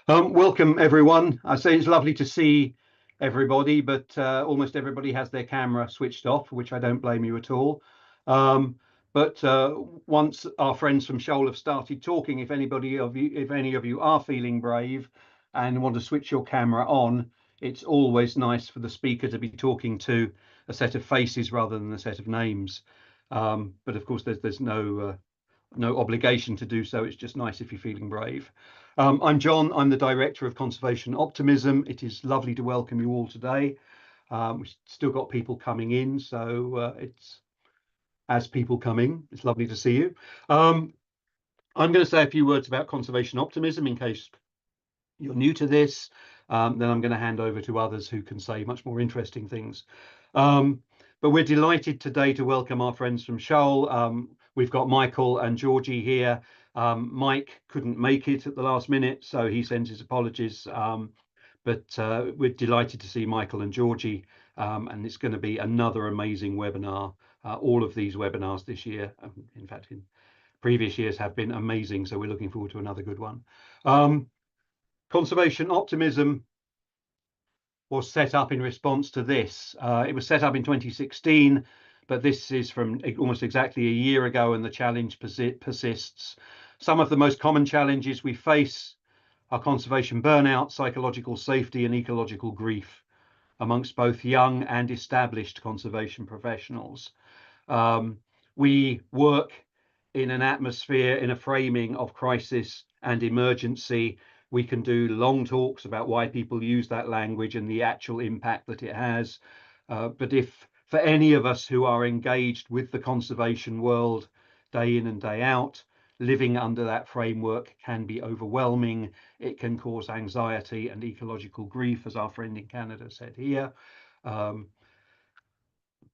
Welcome, everyone. I say it's lovely to see everybody, but almost everybody has their camera switched off, which I don't blame you at all. But once our friends from SHOAL have started talking, if any of you are feeling brave and want to switch your camera on, it's always nice for the speaker to be talking to a set of faces rather than a set of names. But of course, there's no obligation to do so. It's just nice if you're feeling brave. I'm John. I'm the Director of Conservation Optimism. It is lovely to welcome you all today. We've still got people coming in, so it's as people come in, it's lovely to see you. I'm going to say a few words about conservation optimism in case you're new to this. Then I'm going to hand over to others who can say much more interesting things. But we're delighted today to welcome our friends from SHOAL. We've got Michael and Georgie here. Mike couldn't make it at the last minute, so he sends his apologies. But we're delighted to see Michael and Georgie, and it's going to be another amazing webinar. All of these webinars this year, in fact, in previous years have been amazing, so we're looking forward to another good one. Conservation Optimism was set up in response to this. It was set up in 2016, but this is from almost exactly a year ago, and the challenge persists. Some of the most common challenges we face are conservation burnout, psychological safety, and ecological grief amongst both young and established conservation professionals. We work in an atmosphere, in a framing of crisis and emergency. We can do long talks about why people use that language and the actual impact that it has. But if for any of us who are engaged with the conservation world day in and day out, living under that framework can be overwhelming. It can cause anxiety and ecological grief, as our friend in Canada said here.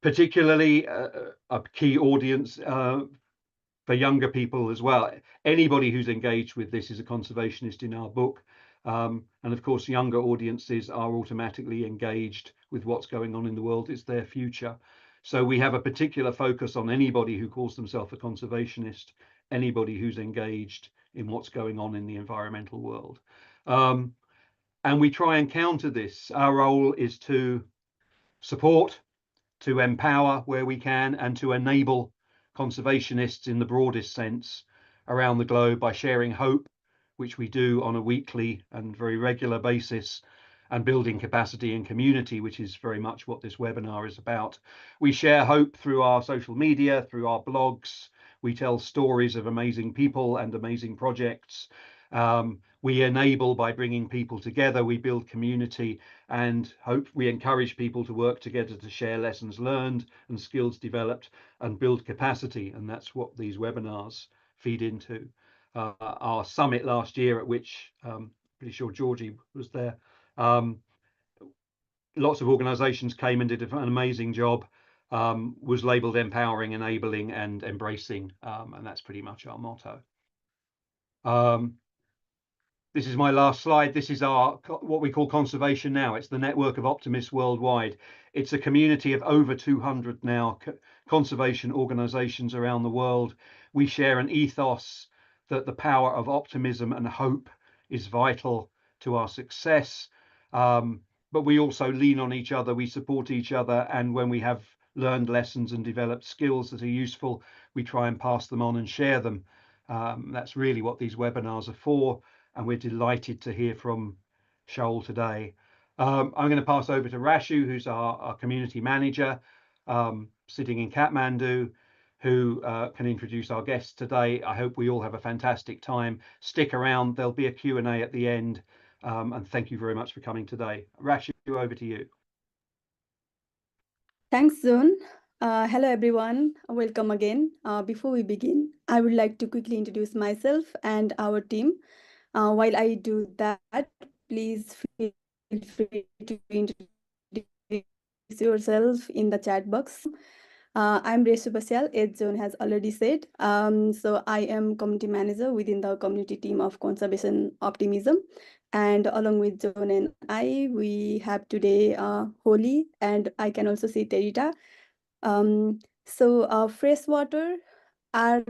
Particularly a key audience for younger people as well. Anybody who's engaged with this is a conservationist in our book. And of course, younger audiences are automatically engaged with what's going on in the world. It's their future. So we have a particular focus on anybody who calls themselves a conservationist, anybody who's engaged in what's going on in the environmental world. And we try and counter this. Our role is to support, to empower where we can, and to enable conservationists in the broadest sense around the globe by sharing hope, which we do on a weekly and very regular basis, and building capacity and community, which is very much what this webinar is about. We share hope through our social media, through our blogs. We tell stories of amazing people and amazing projects. We enable by bringing people together. We build community, and hope we encourage people to work together to share lessons learned and skills developed and build capacity. And that's what these webinars feed into. Our summit last year, at which pretty sure Georgie was there, lots of organizations came and did an amazing job, was labeled empowering, enabling, and embracing. And that's pretty much our motto. This is my last slide. This is our what we call Conservation Now. It's the network of optimists worldwide. It's a community of over 200 now conservation organizations around the world. We share an ethos that the power of optimism and hope is vital to our success. But we also lean on each other, we support each other, and when we have learned lessons and developed skills that are useful, we try and pass them on and share them. That's really what these webinars are for, and we're delighted to hear from SHOAL today. I'm going to pass over to Rashu, who's our community manager, sitting in Kathmandu, who can introduce our guests today. I hope we all have a fantastic time. Stick around, there'll be a Q&A at the end. And thank you very much for coming today. Rashu, over to you. Thanks, John. Hello, everyone. Welcome again. Before we begin, I would like to quickly introduce myself and our team. While I do that, please feel free to introduce yourself in the chat box. I'm Reshu Basyal, as John has already said. So I am community manager within the community team of Conservation Optimism. And along with John and I, we have today Holly, and I can also see Terita. Freshwater are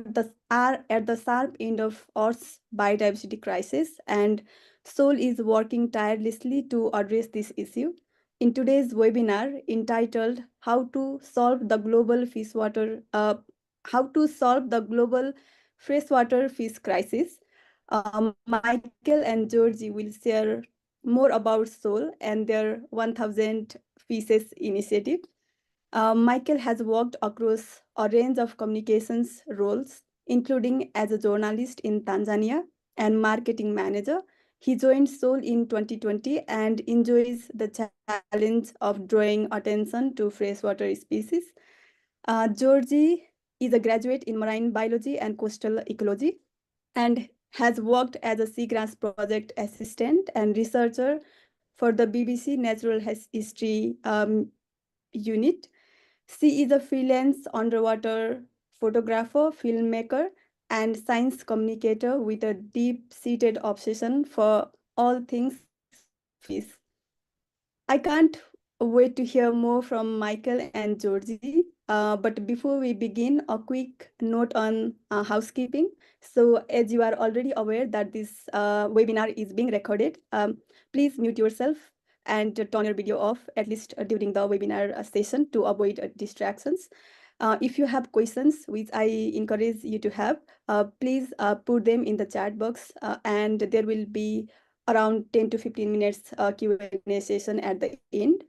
at the sharp end of Earth's biodiversity crisis, and SHOAL is working tirelessly to address this issue. In today's webinar entitled How to Solve the Global Freshwater Fish Crisis, Michael and Georgie will share more about SHOAL and their 1000 Fishes initiative. Michael has worked across a range of communications roles, including as a journalist in Tanzania and marketing manager. He joined SHOAL in 2020 and enjoys the challenge of drawing attention to freshwater species. Georgie is a graduate in marine biology and coastal ecology and has worked as a seagrass project assistant and researcher for the BBC Natural History unit. She is a freelance underwater photographer, filmmaker, and science communicator with a deep-seated obsession for all things fish. I can't wait to hear more from Michael and Georgie. But before we begin, a quick note on housekeeping. So as you are already aware that this webinar is being recorded, please mute yourself and turn your video off, at least during the webinar session, to avoid distractions. If you have questions, which I encourage you to have, please put them in the chat box, and there will be around 10 to 15 minutes Q&A session at the end.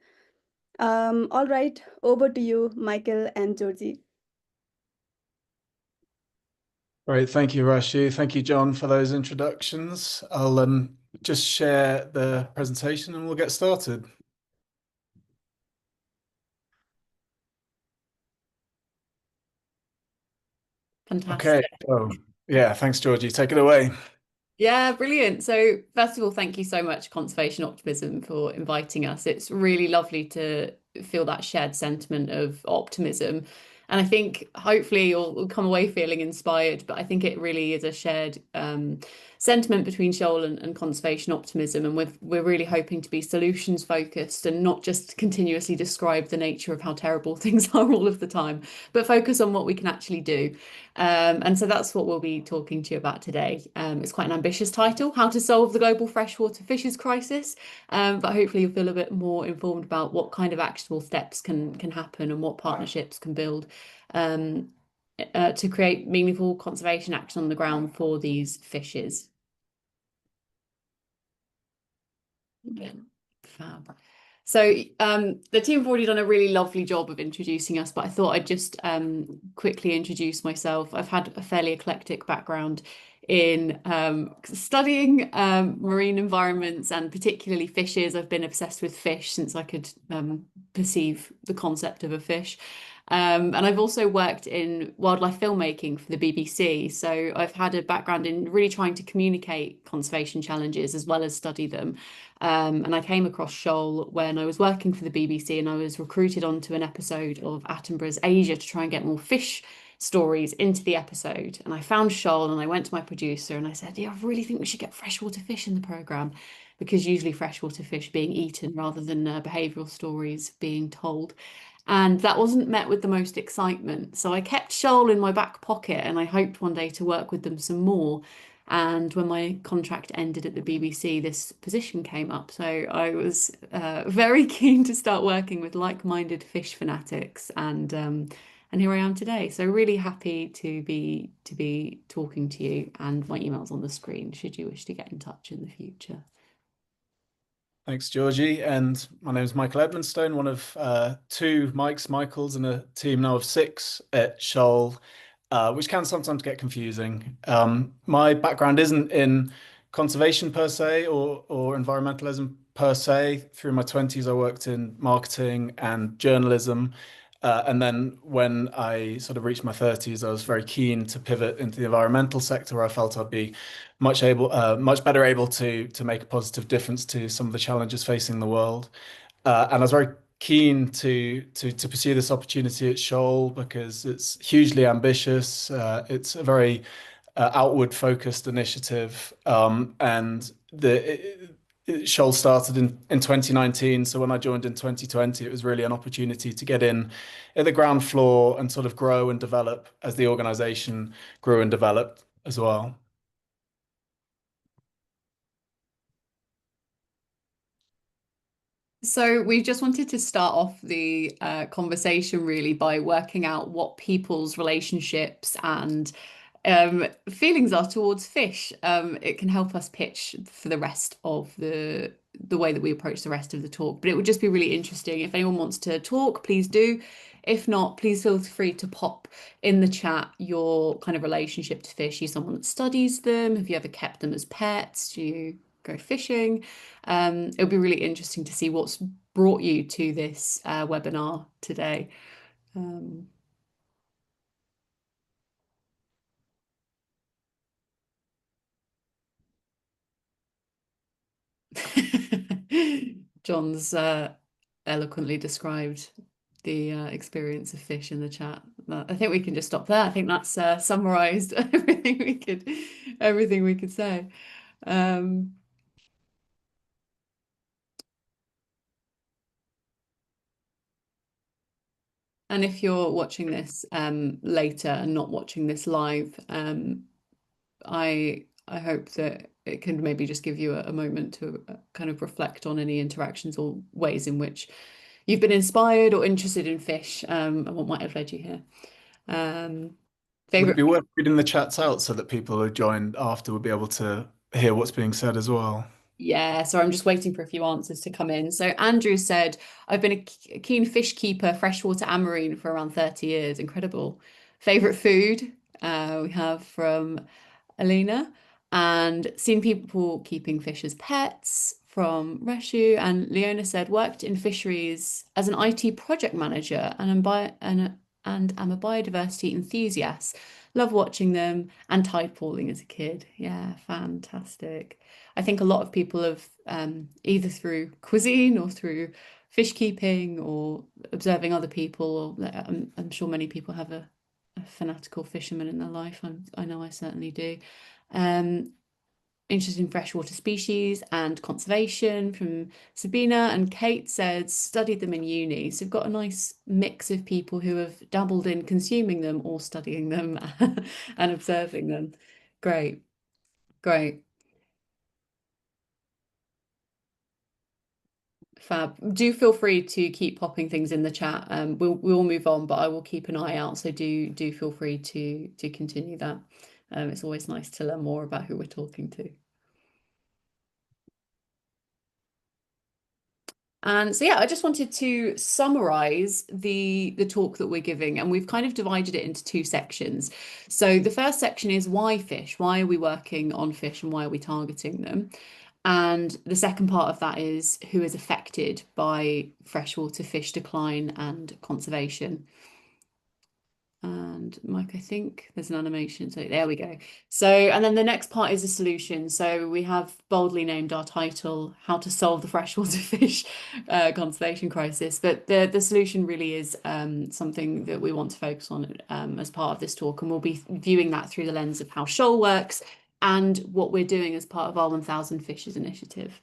All right, over to you, Michael and Georgie. Great, thank you, Rashi. Thank you, John, for those introductions. I'll just share the presentation and we'll get started. Fantastic. Okay, oh, yeah, thanks, Georgie. Take it away. Yeah, brilliant. So first of all, thank you so much, Conservation Optimism, for inviting us. It's really lovely to feel that shared sentiment of optimism. And I think hopefully you'll come away feeling inspired, but I think it really is a shared sentiment between SHOAL and Conservation Optimism. And we're really hoping to be solutions focused and not just continuously describe the nature of how terrible things are all of the time, but focus on what we can actually do. And so that's what we'll be talking to you about today. It's quite an ambitious title, How to Solve the Global Freshwater Fishes Crisis. But hopefully you'll feel a bit more informed about what kind of actionable steps can happen and what partnerships can build to create meaningful conservation action on the ground for these fishes. Yeah. Fab. So the team have already done a really lovely job of introducing us, but I thought I'd just quickly introduce myself. I've had a fairly eclectic background in studying marine environments and particularly fishes. I've been obsessed with fish since I could perceive the concept of a fish. And I've also worked in wildlife filmmaking for the BBC. So I've had a background in really trying to communicate conservation challenges as well as study them. And I came across SHOAL when I was working for the BBC and I was recruited onto an episode of Attenborough's Asia to try and get more fish stories into the episode. And I found SHOAL and I went to my producer and I said, yeah, I really think we should get freshwater fish in the programme, because usually freshwater fish being eaten rather than behavioural stories being told. And that wasn't met with the most excitement. So I kept SHOAL in my back pocket and I hoped one day to work with them some more. And when my contract ended at the BBC, this position came up. So I was very keen to start working with like-minded fish fanatics, and here I am today. So really happy to be talking to you, and my email's on the screen should you wish to get in touch in the future. Thanks, Georgie. And my name is Michael Edmondstone, one of two Michaels in a team now of 6 at SHOAL, which can sometimes get confusing. My background isn't in conservation per se or environmentalism per se. Through my 20s, I worked in marketing and journalism. And then when I sort of reached my 30s, I was very keen to pivot into the environmental sector, where I felt I'd be much better able to make a positive difference to some of the challenges facing the world. And I was very keen to pursue this opportunity at SHOAL because it's hugely ambitious. It's a very outward focused initiative, and SHOAL started in 2019. So when I joined in 2020, it was really an opportunity to get in at the ground floor and sort of grow and develop as the organization grew and developed as well. So we just wanted to start off the conversation really by working out what people's relationships and feelings are towards fish. It can help us pitch for the rest of the way that we approach the rest of the talk. But it would just be really interesting. If anyone wants to talk, please do. If not, please feel free to pop in the chat your kind of relationship to fish. Are you someone that studies them? Have you ever kept them as pets? Do you go fishing? It'll be really interesting to see what's brought you to this webinar today. John's eloquently described the experience of fish in the chat. I think we can just stop there. I think that's summarized everything we could say. And if you're watching this later and not watching this live, I hope that it can maybe just give you a moment to kind of reflect on any interactions or ways in which you've been inspired or interested in fish, and what might have led you here. Would it Favorite. be worth reading the chats out so that people who joined after will be able to hear what's being said as well? Yeah, so I'm just waiting for a few answers to come in. So Andrew said, I've been a keen fish keeper, freshwater and marine for around 30 years. Incredible. Favorite food? We have from Alina, and seen people keeping fish as pets from Reshu. And Leona said, worked in fisheries as an IT project manager and am a biodiversity enthusiast. Love watching them and tide pooling as a kid. Yeah, fantastic. I think a lot of people have either through cuisine or through fish keeping or observing other people, or I'm sure many people have a fanatical fisherman in their life. I know I certainly do. Interested in freshwater species and conservation from Sabina, and Kate said studied them in uni. So we've got a nice mix of people who have dabbled in consuming them or studying them and observing them. Great, great. Fab. Do feel free to keep popping things in the chat. We'll move on, but I will keep an eye out. So do feel free to continue that. It's always nice to learn more about who we're talking to. And so, yeah, I just wanted to summarize the talk that we're giving, and we've kind of divided it into two sections. So the first section is why fish? Why are we working on fish and why are we targeting them? And the second part of that is who is affected by freshwater fish decline and conservation. And Mike, I think there's an animation. So there we go. So, and then the next part is a solution. So we have boldly named our title, How to Solve the Freshwater Fish Conservation Crisis. But the solution really is something that we want to focus on as part of this talk. And we'll be viewing that through the lens of how SHOAL works and what we're doing as part of our 1000 Fishes initiative.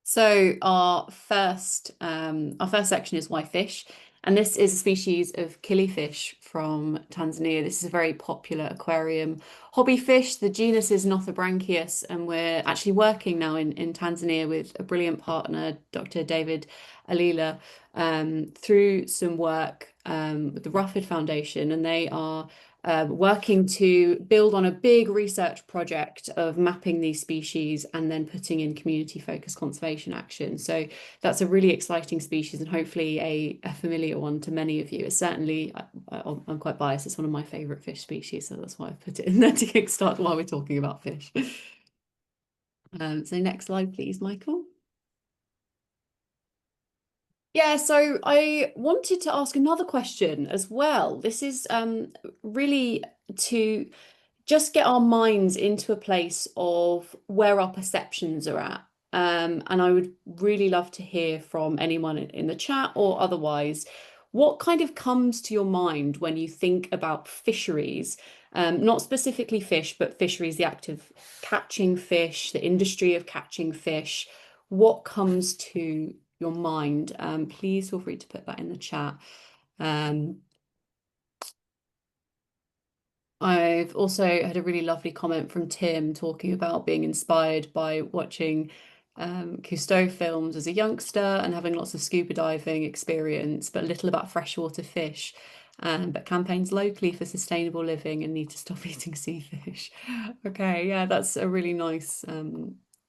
So our first section is why fish, and this is a species of killifish from Tanzania. This is a very popular aquarium hobby fish. The genus is Nothobranchius, and we're actually working now in Tanzania with a brilliant partner, Dr. David Alila, through some work with the Rufford Foundation, and they are working to build on a big research project of mapping these species and then putting in community-focused conservation action. So that's a really exciting species and hopefully a familiar one to many of you. It's certainly, I'm quite biased, it's one of my favourite fish species, so that's why I've put it in there to kickstart while we're talking about fish. So next slide, please, Michael. Yeah, so I wanted to ask another question as well. This is really to just get our minds into a place of where our perceptions are at. And I would really love to hear from anyone in the chat or otherwise, what kind of comes to your mind when you think about fisheries? Not specifically fish, but fisheries, the act of catching fish, the industry of catching fish. What comes to your mind? Please feel free to put that in the chat. I've also had a really lovely comment from Tim talking about being inspired by watching Cousteau films as a youngster and having lots of scuba diving experience, but little about freshwater fish. But campaigns locally for sustainable living and need to stop eating sea fish. Okay, yeah, that's a really nice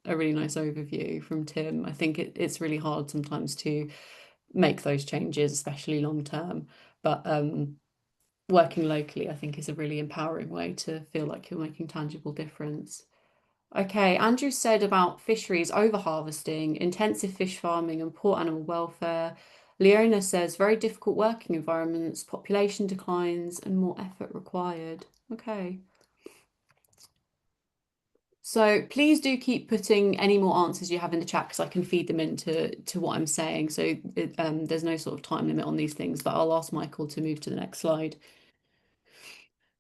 overview from Tim. I think it's really hard sometimes to make those changes, especially long term. But working locally, I think, is a really empowering way to feel like you're making tangible difference. Okay, Andrew said about fisheries overharvesting, intensive fish farming, and poor animal welfare. Leona says very difficult working environments, population declines, and more effort required. Okay. So please do keep putting any more answers you have in the chat because I can feed them into what I'm saying. So there's no sort of time limit on these things, but I'll ask Michael to move to the next slide.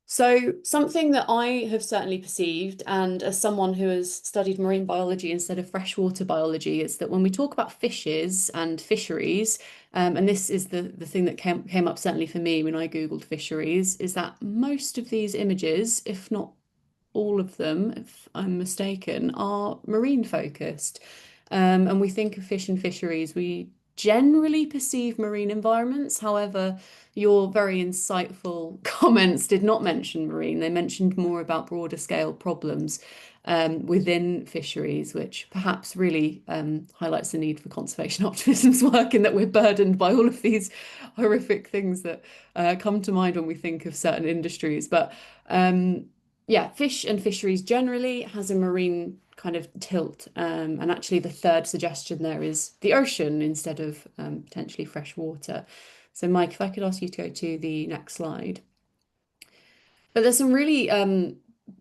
So something that I have certainly perceived, and as someone who has studied marine biology instead of freshwater biology, is that when we talk about fishes and fisheries, and this is the thing that came up certainly for me when I Googled fisheries, is that most of these images, if not all of them, if I'm mistaken, are marine focused. And we think of fish and fisheries, we generally perceive marine environments. However, your very insightful comments did not mention marine. They mentioned more about broader scale problems within fisheries, which perhaps really highlights the need for conservation optimism's work in that we're burdened by all of these horrific things that come to mind when we think of certain industries. But yeah, fish and fisheries generally has a marine kind of tilt. And actually the third suggestion there is the ocean instead of potentially fresh water. So Mike, if I could ask you to go to the next slide. But there's some really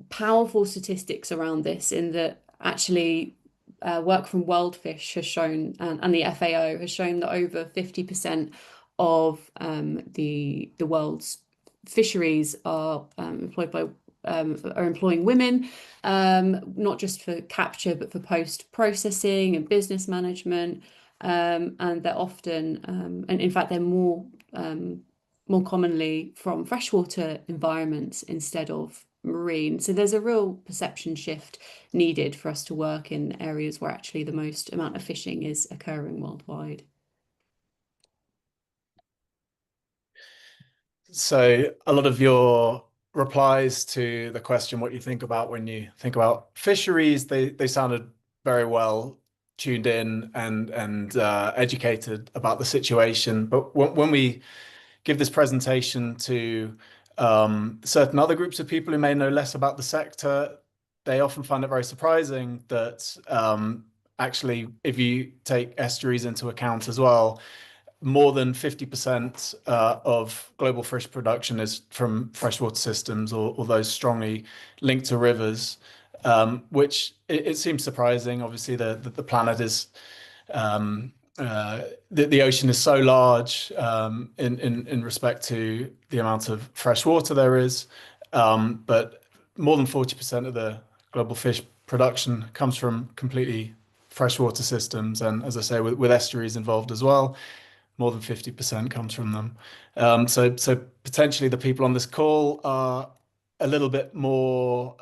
powerful statistics around this in that actually work from WorldFish has shown, and the FAO has shown that over 50% of the world's fisheries are employed by are employing women, not just for capture, but for post-processing and business management. And they're often, and in fact, they're more commonly from freshwater environments instead of marine. So there's a real perception shift needed for us to work in areas where actually the most amount of fishing is occurring worldwide. So a lot of your replies to the question, what you think about when you think about fisheries, they sounded very well tuned in and educated about the situation. But when we give this presentation to certain other groups of people who may know less about the sector, they often find it very surprising that actually, if you take estuaries into account as well, more than 50% of global fish production is from freshwater systems or those strongly linked to rivers, which it seems surprising. Obviously, the planet is the ocean is so large in respect to the amount of fresh water there is, but more than 40% of the global fish production comes from completely freshwater systems, and as I say, with estuaries involved as well, more than 50% comes from them. So potentially the people on this call are a little bit more,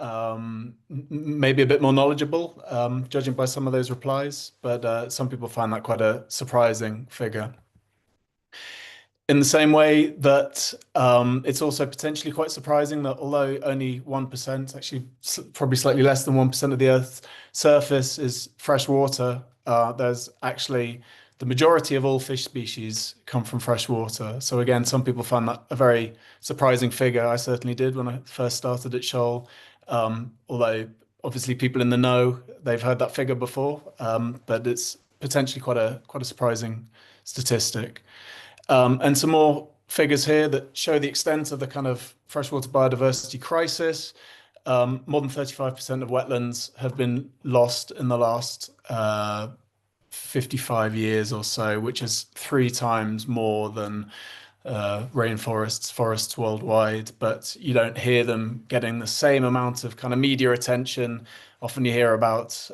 maybe a bit more knowledgeable, judging by some of those replies, but some people find that quite a surprising figure. In the same way that it's also potentially quite surprising that although only 1%, actually probably slightly less than 1% of the Earth's surface is fresh water, there's actually the majority of all fish species come from fresh water. So again, some people find that a very surprising figure. I certainly did when I first started at SHOAL, although obviously people in the know, they've heard that figure before, but it's potentially quite a surprising statistic. And some more figures here that show the extent of the kind of freshwater biodiversity crisis. More than 35% of wetlands have been lost in the last 55 years or so, which is 3 times more than forests worldwide, but you don't hear them getting the same amount of kind of media attention. Often you hear about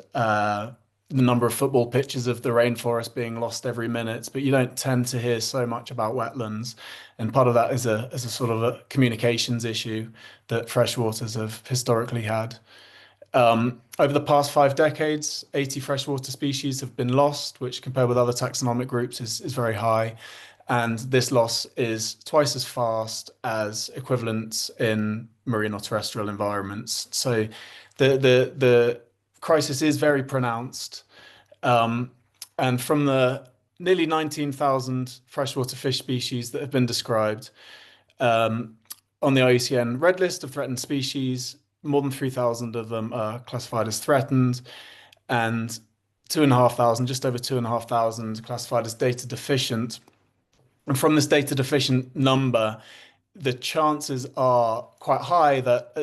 the number of football pitches of the rainforest being lost every minute, but you don't tend to hear so much about wetlands. And part of that is a sort of a communications issue that freshwaters have historically had. Over the past 5 decades, 80 freshwater species have been lost, which compared with other taxonomic groups is very high. And this loss is twice as fast as equivalents in marine or terrestrial environments. So the crisis is very pronounced. And from the nearly 19,000 freshwater fish species that have been described on the IUCN Red List of threatened species, more than 3,000 of them are classified as threatened, and 2,500, just over 2,500 classified as data deficient. And from this data deficient number, the chances are quite high that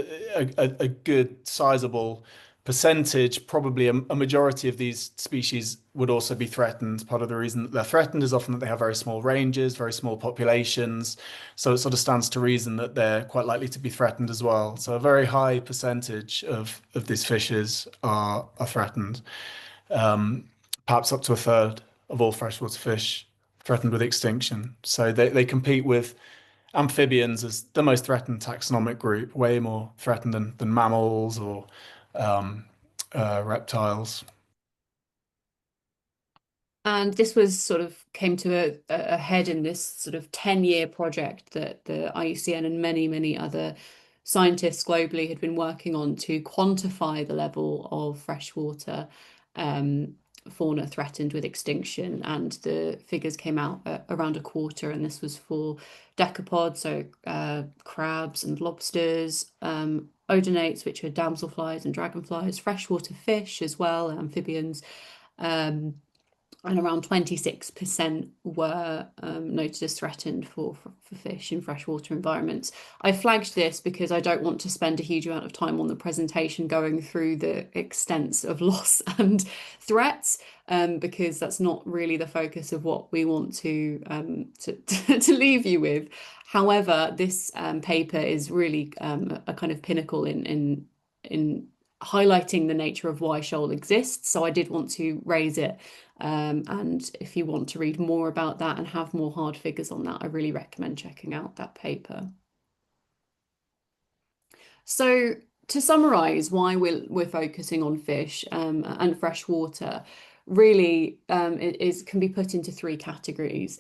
a good sizable percentage, probably a majority of these species would also be threatened. Part of the reason that they're threatened is often that they have very small ranges, very small populations. So it sort of stands to reason that they're quite likely to be threatened as well. So a very high percentage of these fishes are threatened. Perhaps up to a third of all freshwater fish threatened with extinction. So they compete with amphibians as the most threatened taxonomic group, way more threatened than mammals or reptiles. And this was sort of came to a head in this sort of 10-year project that the IUCN and many other scientists globally had been working on to quantify the level of freshwater fauna threatened with extinction, and the figures came out at around a quarter, and this was for decapods, so crabs and lobsters, odonates, which are damselflies and dragonflies, freshwater fish as well, amphibians, and around 26% were noted as threatened for fish in freshwater environments. I flagged this because I don't want to spend a huge amount of time on the presentation going through the extents of loss and threats, because that's not really the focus of what we want to leave you with. However, this paper is really a kind of pinnacle in highlighting the nature of why shoal exists. So I did want to raise it. And if you want to read more about that and have more hard figures on that, I really recommend checking out that paper. So to summarize why we're focusing on fish and freshwater, really it can be put into 3 categories.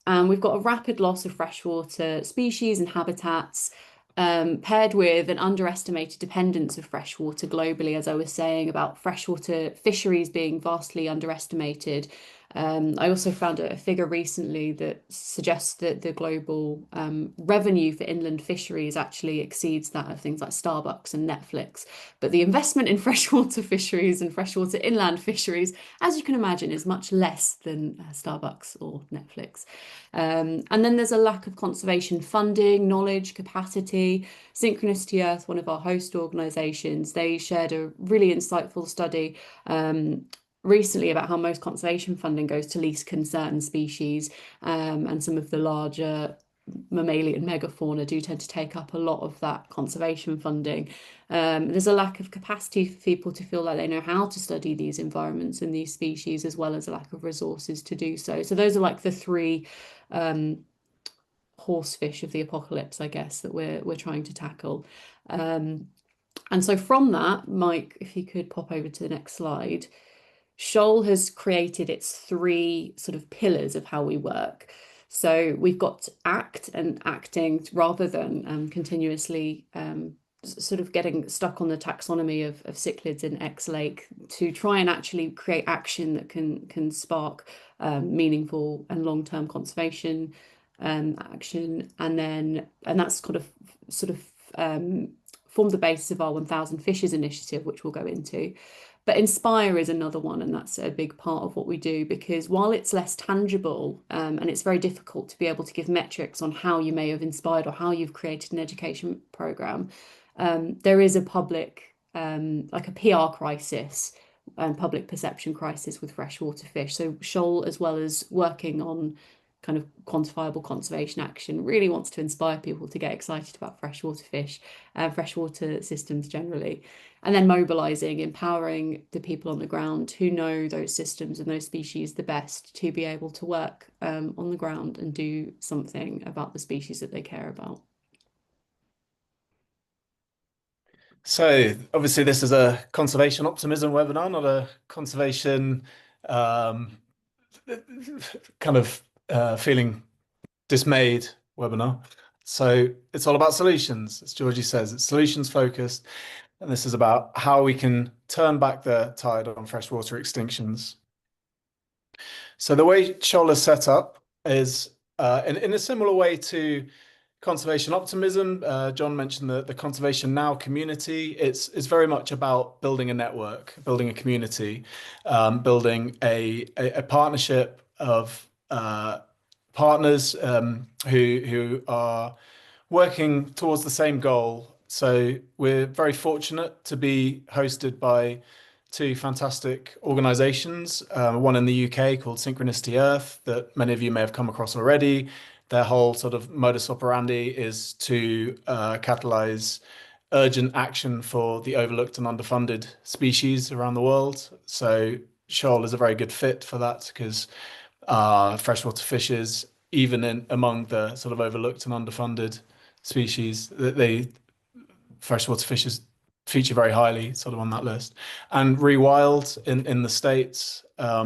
We've got a rapid loss of freshwater species and habitats, paired with an underestimated dependence of freshwater globally, as I was saying, about freshwater fisheries being vastly underestimated. I also found a figure recently that suggests that the global revenue for inland fisheries actually exceeds that of things like Starbucks and Netflix. But the investment in freshwater fisheries and freshwater inland fisheries, as you can imagine, is much less than Starbucks or Netflix. And then there's a lack of conservation funding, knowledge, capacity. Synchronicity Earth, one of our host organisations, they shared a really insightful study recently about how most conservation funding goes to least concerned species, and some of the larger mammalian megafauna do tend to take up a lot of that conservation funding. There's a lack of capacity for people to feel like they know how to study these environments and these species, as well as a lack of resources to do so. So those are like the 3 horsefish of the apocalypse, I guess, that we're trying to tackle. And so from that, Mike, if you could pop over to the next slide. SHOAL has created its 3 sort of pillars of how we work. So we've got act and acting rather than continuously sort of getting stuck on the taxonomy of cichlids in X Lake, to try and actually create action that can spark meaningful and long-term conservation action, and that's kind of sort of formed the basis of our 1,000 Fishes initiative, which we'll go into. But inspire is another one, and that's a big part of what we do, because while it's less tangible and it's very difficult to be able to give metrics on how you may have inspired or how you've created an education program, there is a public, like a PR crisis and public perception crisis with freshwater fish. So SHOAL, as well as working on kind of quantifiable conservation action, really wants to inspire people to get excited about freshwater fish, freshwater systems generally, and then mobilizing, empowering the people on the ground who know those systems and those species the best to be able to work on the ground and do something about the species that they care about. So obviously this is a conservation optimism webinar, not a conservation kind of feeling dismayed webinar. So it's all about solutions, as Georgie says. It's solutions focused, and this is about how we can turn back the tide on freshwater extinctions. So the way SHOAL is set up is in a similar way to Conservation Optimism. John mentioned the Conservation Now community. It's very much about building a network, building a community, building a partnership of partners who are working towards the same goal. So we're very fortunate to be hosted by two fantastic organizations, one in the UK called Synchronicity Earth that many of you may have come across already. Their whole sort of modus operandi is to catalyze urgent action for the overlooked and underfunded species around the world. So SHOAL is a very good fit for that because freshwater fishes, even among the sort of overlooked and underfunded species, freshwater fishes feature very highly sort of on that list. And Rewild in the States, a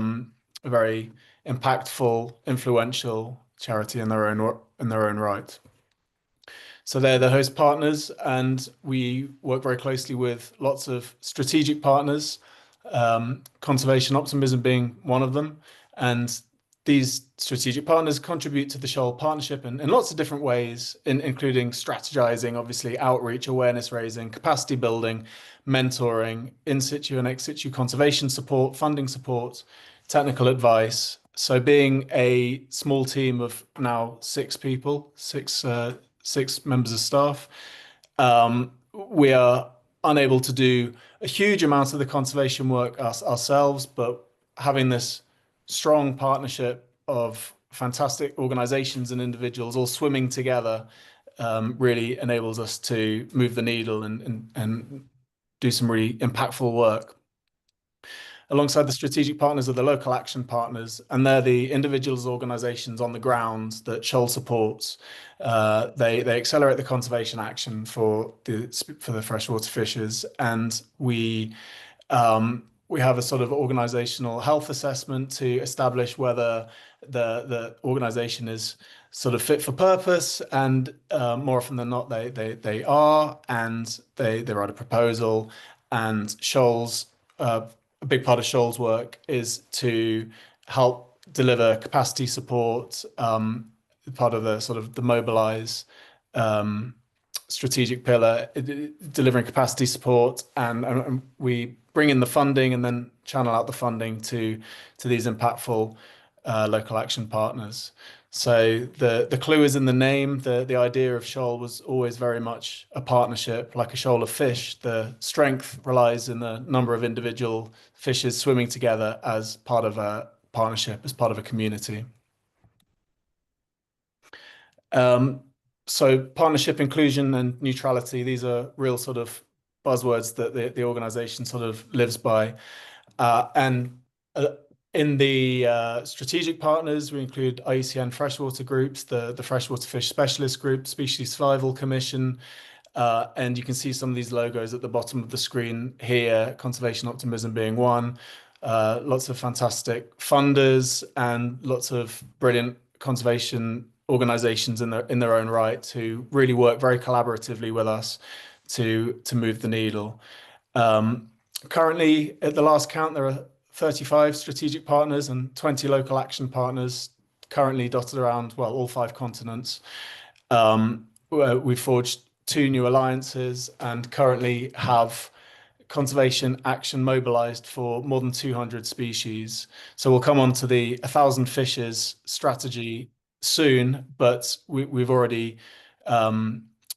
very impactful, influential charity in their own right. So they're the host partners, and we work very closely with lots of strategic partners, Conservation Optimism being one of them. And these strategic partners contribute to the SHOAL partnership in lots of different ways, including strategizing, obviously, outreach, awareness raising, capacity building, mentoring, in situ and ex situ conservation support, funding support, technical advice. So being a small team of now 6 people, six members of staff, we are unable to do a huge amount of the conservation work ourselves, but having this strong partnership of fantastic organizations and individuals all swimming together really enables us to move the needle and do some really impactful work. Alongside the strategic partners are the local action partners, and they're the individuals, organizations on the ground that SHOAL supports. They accelerate the conservation action for the freshwater fishes, and we have a sort of organizational health assessment to establish whether the organization is sort of fit for purpose, and more often than not they are, and they write a proposal. And SHOAL's a big part of SHOAL's work is to help deliver capacity support, part of the sort of the mobilize strategic pillar, delivering capacity support, and we bring in the funding and then channel out the funding to these impactful local action partners. So the clue is in the name. The idea of SHOAL was always very much a partnership, like a shoal of fish. The strength relies in the number of individual fishes swimming together as part of a partnership, as part of a community. So partnership, inclusion, and neutrality, these are real sort of buzzwords that the organization sort of lives by. In the strategic partners, we include IUCN freshwater groups, the Freshwater Fish Specialist Group, Species Survival Commission, and you can see some of these logos at the bottom of the screen here, Conservation Optimism being one. Lots of fantastic funders and lots of brilliant conservation organizations in their own right who really work very collaboratively with us to move the needle. Currently, at the last count, there are 35 strategic partners and 20 local action partners currently dotted around, well, all 5 continents. We've forged 2 new alliances and currently have conservation action mobilized for more than 200 species. So we'll come on to the 1,000 fishes strategy soon, but we've already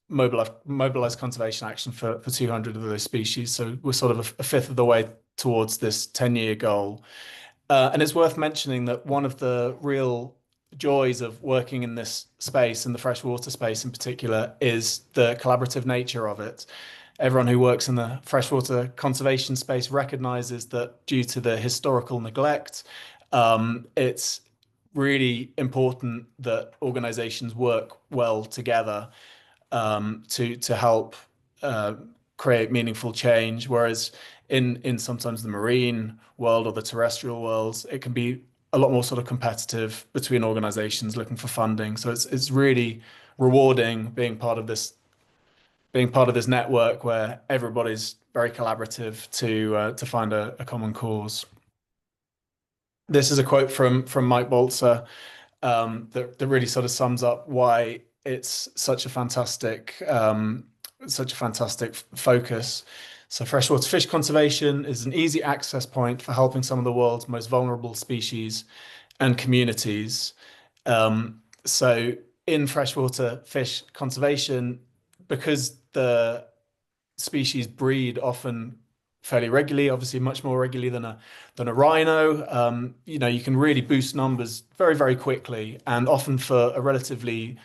mobilized conservation action for 200 of those species. So we're sort of a fifth of the way towards this 10-year goal. And it's worth mentioning that one of the real joys of working in this space, and the freshwater space in particular, is the collaborative nature of it. Everyone who works in the freshwater conservation space recognizes that due to the historical neglect, it's really important that organizations work well together to help create meaningful change. Whereas in sometimes the marine world or the terrestrial worlds, it can be a lot more sort of competitive between organizations looking for funding. So it's really rewarding being part of this network where everybody's very collaborative to find a common cause. This is a quote from Mike Bolzer that really sort of sums up why it's such a fantastic focus. So freshwater fish conservation is an easy access point for helping some of the world's most vulnerable species and communities. So in freshwater fish conservation, because the species breed often fairly regularly, obviously much more regularly than a rhino, you can really boost numbers very, very quickly, and often for a relatively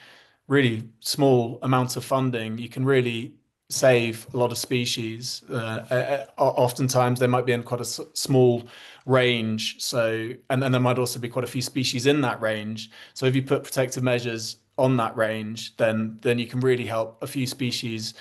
really small amounts of funding, you can really save a lot of species. Oftentimes they might be in quite a small range. So, and there might also be quite a few species in that range. So if you put protective measures on that range, then you can really help a few species,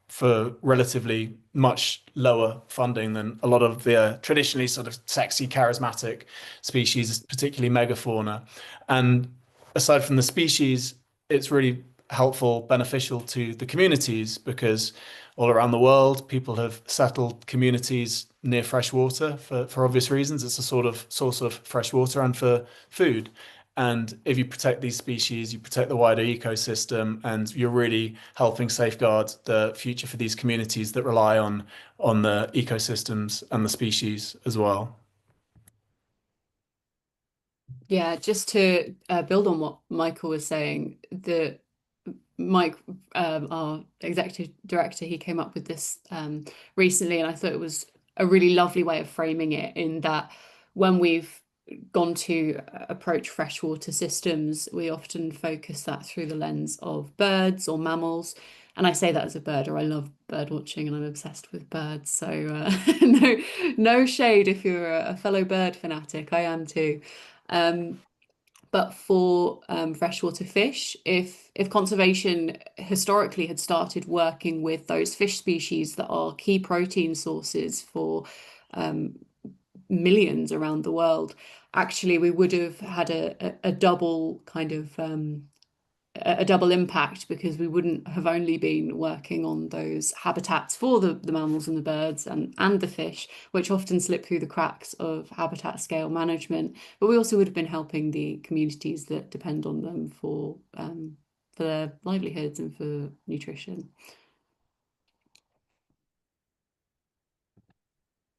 for relatively much lower funding than a lot of the traditionally sort of sexy, charismatic species, particularly megafauna. And aside from the species, it's really helpful, beneficial to the communities, because all around the world, people have settled communities near fresh water for obvious reasons. It's a sort of source of fresh water and for food. And if you protect these species, you protect the wider ecosystem, and you're really helping safeguard the future for these communities that rely on the ecosystems and the species as well. Yeah, just to build on what Michael was saying, Mike, our executive director, he came up with this recently, and I thought it was a really lovely way of framing it, in that when we've gone to approach freshwater systems, we often focus that through the lens of birds or mammals. And I say that as a birder. I love bird watching and I'm obsessed with birds. So no shade if you're a fellow bird fanatic. I am too. But for freshwater fish, if conservation historically had started working with those fish species that are key protein sources for millions around the world, actually we would have had a double kind of a double impact, because we wouldn't have only been working on those habitats for the mammals and the birds and the fish, which often slip through the cracks of habitat scale management, but we also would have been helping the communities that depend on them for their livelihoods and for nutrition.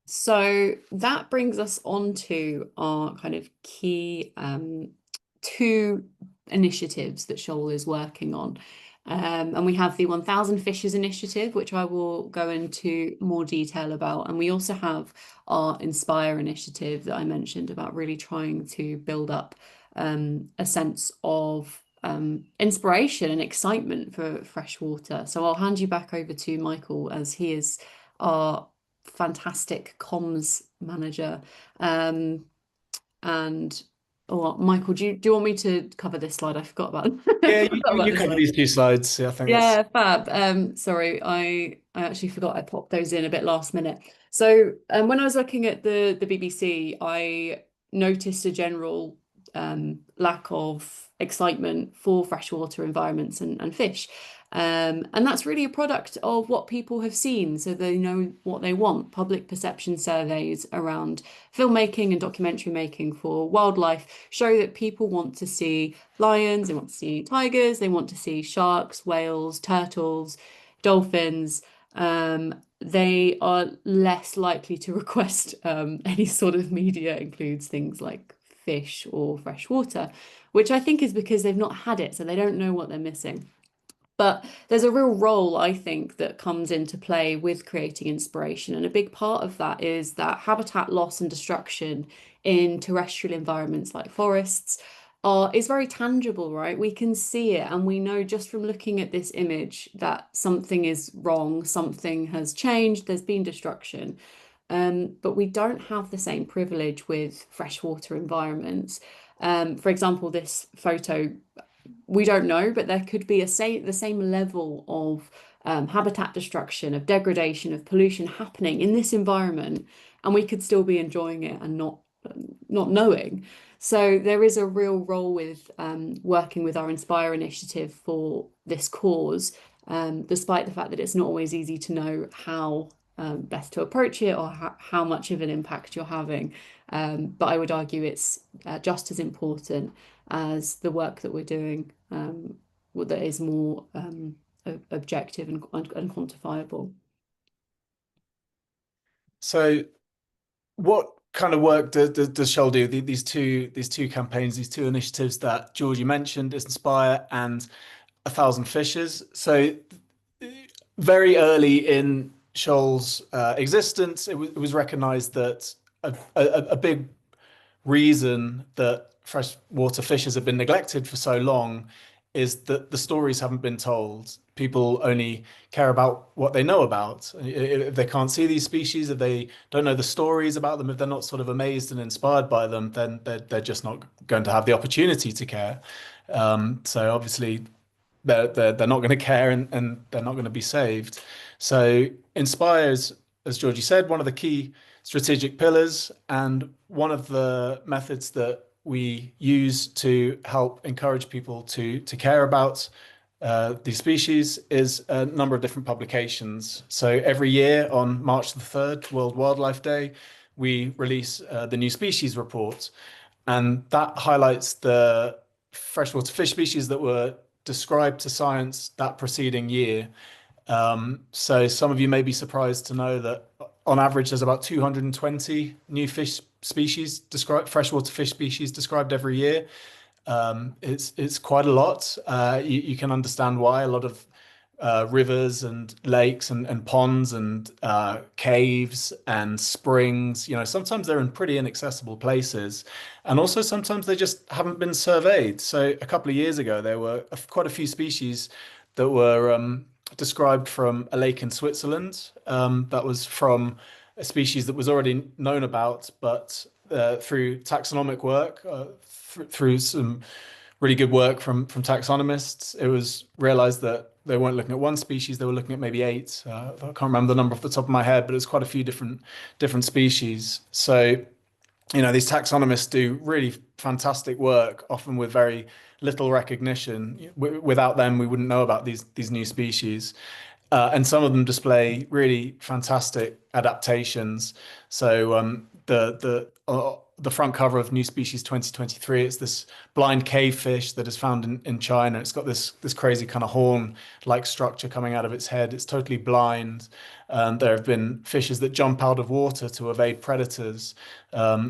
So that brings us on to our kind of key two initiatives that SHOAL is working on. And we have the 1000 Fishes initiative, which I will go into more detail about. And we also have our Inspire initiative that I mentioned, about really trying to build up a sense of inspiration and excitement for freshwater. So I'll hand you back over to Michael, as he is our fantastic comms manager. And Michael, do you want me to cover this slide? I forgot about Yeah, you cover these two slides. Yeah, I think yeah, fab. Sorry, I actually forgot I popped those in a bit last minute. So when I was looking at the BBC, I noticed a general lack of excitement for freshwater environments and fish. And that's really a product of what people have seen, so they know what they want. Public perception surveys around filmmaking and documentary making for wildlife show that people want to see lions, they want to see tigers, they want to see sharks, whales, turtles, dolphins. They are less likely to request any sort of media includes things like fish or fresh water, which I think is because they've not had it, so they don't know what they're missing. But there's a real role, I think, that comes into play with creating inspiration. And a big part of that is that habitat loss and destruction in terrestrial environments like forests is very tangible, right? We can see it, and we know just from looking at this image that something is wrong, something has changed, there's been destruction. But we don't have the same privilege with freshwater environments. For example, this photo, we don't know, but there could be the same level of habitat destruction, of degradation, of pollution happening in this environment, and we could still be enjoying it and not knowing. So there is a real role with working with our Inspire initiative for this cause, despite the fact that it's not always easy to know how best to approach it, or how much of an impact you're having. But I would argue it's just as important as the work that we're doing, that is more objective and quantifiable. So what kind of work does SHOAL do? These two campaigns, these two initiatives that Georgie mentioned, Inspire and 1,000 Fishes. So very early in SHOAL's existence, it was recognized that a big reason that freshwater fishes have been neglected for so long is that the stories haven't been told. People only care about what they know about. If they can't see these species, if they don't know the stories about them, if they're not sort of amazed and inspired by them, then they're just not going to have the opportunity to care. So obviously they're not going to care, and they're not going to be saved. So Inspire is, as Georgie said, one of the key strategic pillars, and one of the methods that we use to help encourage people to care about these species is a number of different publications. So every year on March the 3rd, World Wildlife Day, we release the New Species Report, and that highlights the freshwater fish species that were described to science that preceding year. So some of you may be surprised to know that on average there's about 220 new fish species freshwater fish species described every year. It's quite a lot. You can understand why. A lot of rivers and lakes and ponds and caves and springs, sometimes they're in pretty inaccessible places, and also sometimes they just haven't been surveyed. So a couple of years ago there were quite a few species that were described from a lake in Switzerland, that was from a species that was already known about, but through taxonomic work, through some really good work from taxonomists, it was realized that they weren't looking at one species, they were looking at maybe 8. I can't remember the number off the top of my head, but it's quite a few different species. So, these taxonomists do really fantastic work, often with very little recognition. Without them, we wouldn't know about these new species. And some of them display really fantastic adaptations. So the front cover of New Species 2023, it's this blind cave fish that is found in China. It's got this crazy kind of horn-like structure coming out of its head. It's totally blind. There have been fishes that jump out of water to evade predators.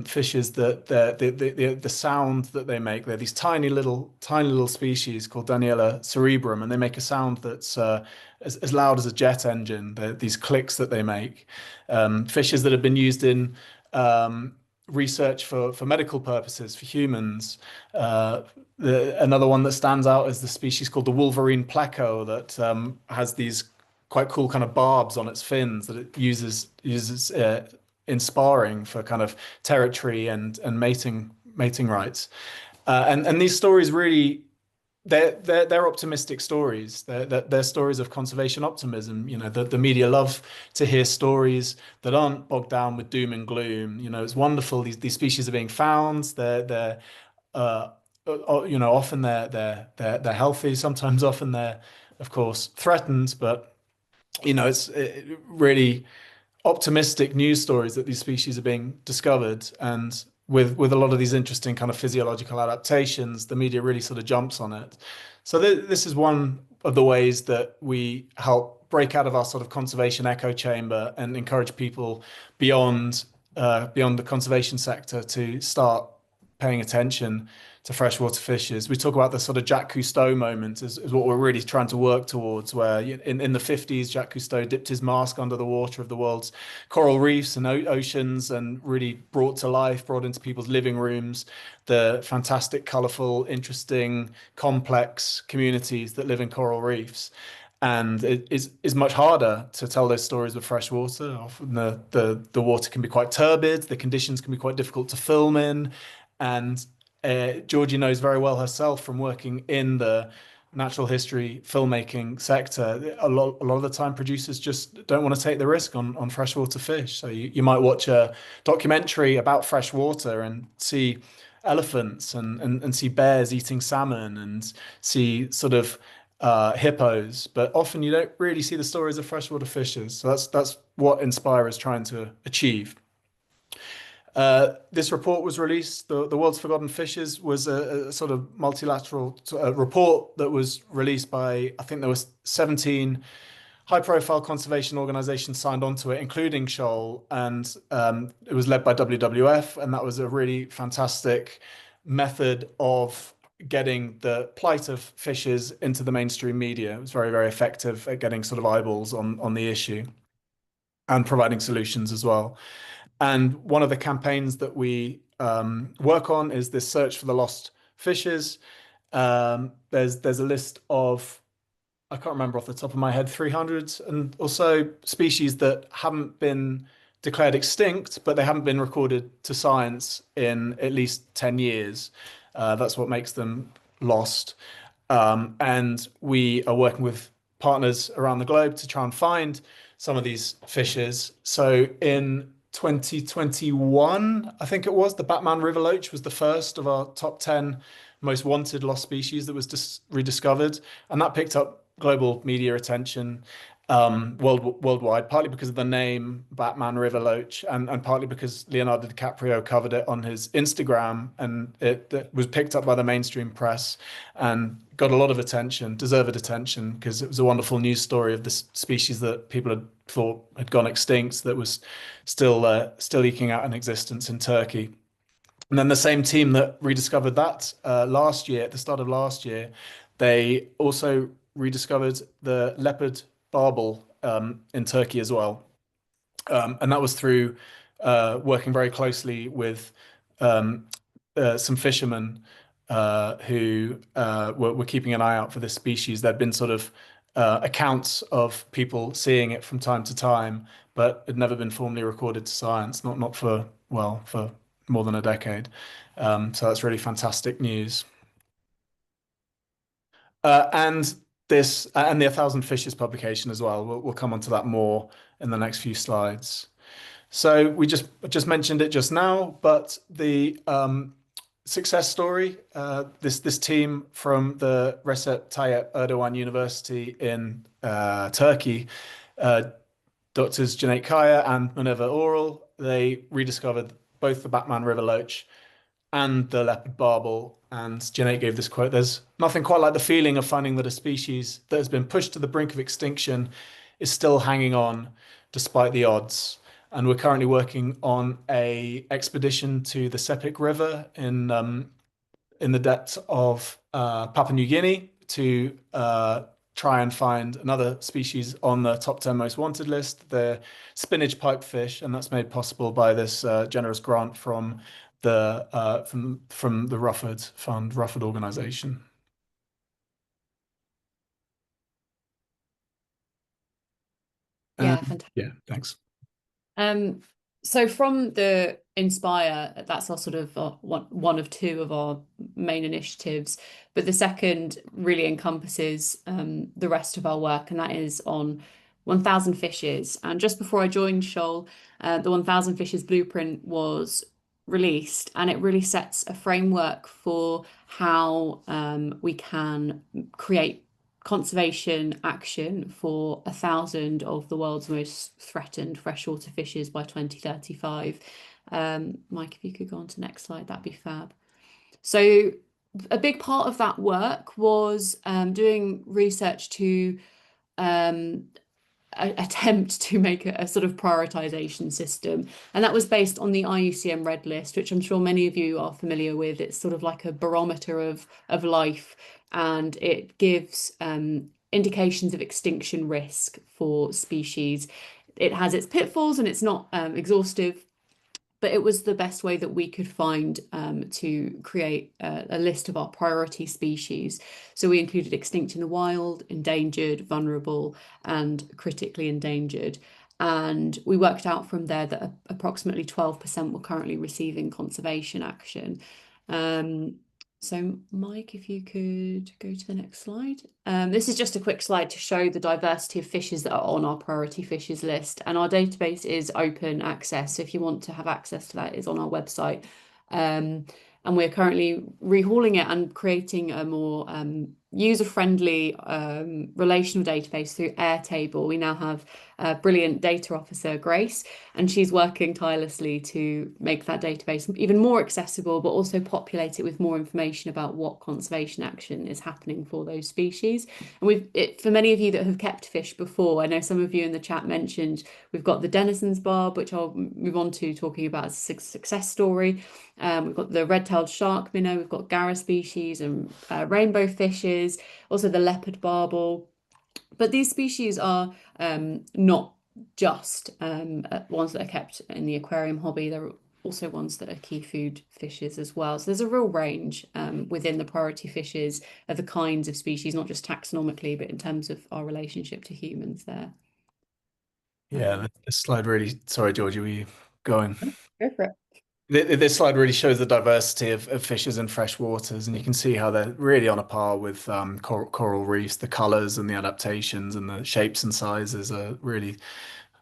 Fishes that the sound that they make, they're these tiny little species called Daniela cerebrum, and they make a sound that's as loud as a jet engine. These clicks that they make. Fishes that have been used in research for medical purposes for humans. Another one that stands out is the species called the wolverine pleco that has these quite cool kind of barbs on its fins that it uses in sparring for kind of territory and mating rights. And these stories really, they're optimistic stories. They're stories of conservation optimism. The media love to hear stories that aren't bogged down with doom and gloom. It's wonderful. These species are being found. They're often they're healthy. Sometimes often they're, of course, threatened. But it's really optimistic news stories that these species are being discovered, and with a lot of these interesting kind of physiological adaptations, the media really sort of jumps on it. So this is one of the ways that we help break out of our sort of conservation echo chamber and encourage people beyond the conservation sector to start paying attention to freshwater fishes. We talk about the sort of Jacques Cousteau moment is what we're really trying to work towards, where in the 50s, Jacques Cousteau dipped his mask under the water of the world's coral reefs and oceans and really brought to life, brought into people's living rooms, the fantastic, colorful, interesting, complex communities that live in coral reefs. And it is much harder to tell those stories with fresh water. Often the water can be quite turbid, the conditions can be quite difficult to film in. And Georgie knows very well herself from working in the natural history filmmaking sector. A lot of the time, producers just don't want to take the risk on freshwater fish. So you might watch a documentary about freshwater and see elephants and see bears eating salmon and see sort of hippos, but often you don't really see the stories of freshwater fishes. So that's what Inspire is trying to achieve. This report was released. The World's Forgotten Fishes was a sort of multilateral report that was released by, I think there was 17 high-profile conservation organizations signed onto it, including SHOAL, and it was led by WWF, and that was a really fantastic method of getting the plight of fishes into the mainstream media. It was very, very effective at getting sort of eyeballs on the issue and providing solutions as well. And one of the campaigns that we work on is this search for the lost fishes. There's a list of, I can't remember off the top of my head, 300 and or so species that haven't been declared extinct, but they haven't been recorded to science in at least 10 years. That's what makes them lost. And we are working with partners around the globe to try and find some of these fishes. So in 2021, I think it was, the Batman river loach was the first of our top 10 most wanted lost species that was rediscovered. And that picked up global media attention worldwide, partly because of the name Batman river loach and partly because Leonardo DiCaprio covered it on his Instagram, and it was picked up by the mainstream press and got a lot of attention, deserved attention, because it was a wonderful news story of this species that people had thought had gone extinct that was still eking out an existence in Turkey. And then the same team that rediscovered that last year, at the start of last year, they also rediscovered the leopard barbel in Turkey as well. And that was through working very closely with some fishermen who were keeping an eye out for this species. There'd been sort of accounts of people seeing it from time to time, but had never been formally recorded to science, not for more than a decade. So that's really fantastic news. And the 1,000 Fishes publication as well. We'll come onto that more in the next few slides. So we just mentioned it just now, but the success story, this team from the Recep Tayyip Erdogan University in Turkey, Doctors Cüneyt Kaya and Minerva Oral, they rediscovered both the Batman river loach and the leopard barbel. And Cüneyt gave this quote: "There's nothing quite like the feeling of finding that a species that has been pushed to the brink of extinction is still hanging on despite the odds." And we're currently working on an expedition to the Sepik River in the depths of Papua New Guinea to try and find another species on the top 10 most wanted list, the spinach pipefish, and that's made possible by this generous grant from the Rufford Fund, Rufford organization. Yeah, fantastic. Yeah, thanks. So from the Inspire, that's our sort of one of two of our main initiatives, but the second really encompasses the rest of our work, and that is on 1,000 Fishes. And just before I joined SHOAL, the 1,000 Fishes blueprint was released, and it really sets a framework for how we can create conservation action for 1,000 of the world's most threatened freshwater fishes by 2035. Mike, if you could go on to the next slide, that'd be fab. So a big part of that work was doing research to attempt to make a sort of prioritization system, and that was based on the IUCN Red List, which I'm sure many of you are familiar with. It's sort of like a barometer of life, and it gives indications of extinction risk for species. It has its pitfalls and it's not exhaustive, but it was the best way that we could find to create a list of our priority species. So we included extinct in the wild, endangered, vulnerable, and critically endangered. And we worked out from there that approximately 12% were currently receiving conservation action. So Mike, if you could go to the next slide. This is just a quick slide to show the diversity of fishes that are on our priority fishes list. And our database is open access. So if you want to have access to that, it's on our website. And we're currently rehauling it and creating a more user-friendly relational database through Airtable. We now have a brilliant data officer, Grace, and she's working tirelessly to make that database even more accessible, but also populate it with more information about what conservation action is happening for those species. And for many of you that have kept fish before, I know some of you in the chat mentioned, we've got the denizens barb, which I'll move on to talking about as a success story. We've got the red-tailed shark minnow, we've got Gara species and rainbow fishes, also the leopard barbel. But these species are not just ones that are kept in the aquarium hobby. There are also ones that are key food fishes as well. So there's a real range within the priority fishes of the kinds of species, not just taxonomically, but in terms of our relationship to humans there. Yeah, this slide really, sorry, Georgie, were you going? Go for it. This slide really shows the diversity of fishes in fresh waters, and you can see how they're really on a par with coral reefs. The colors and the adaptations and the shapes and sizes are really,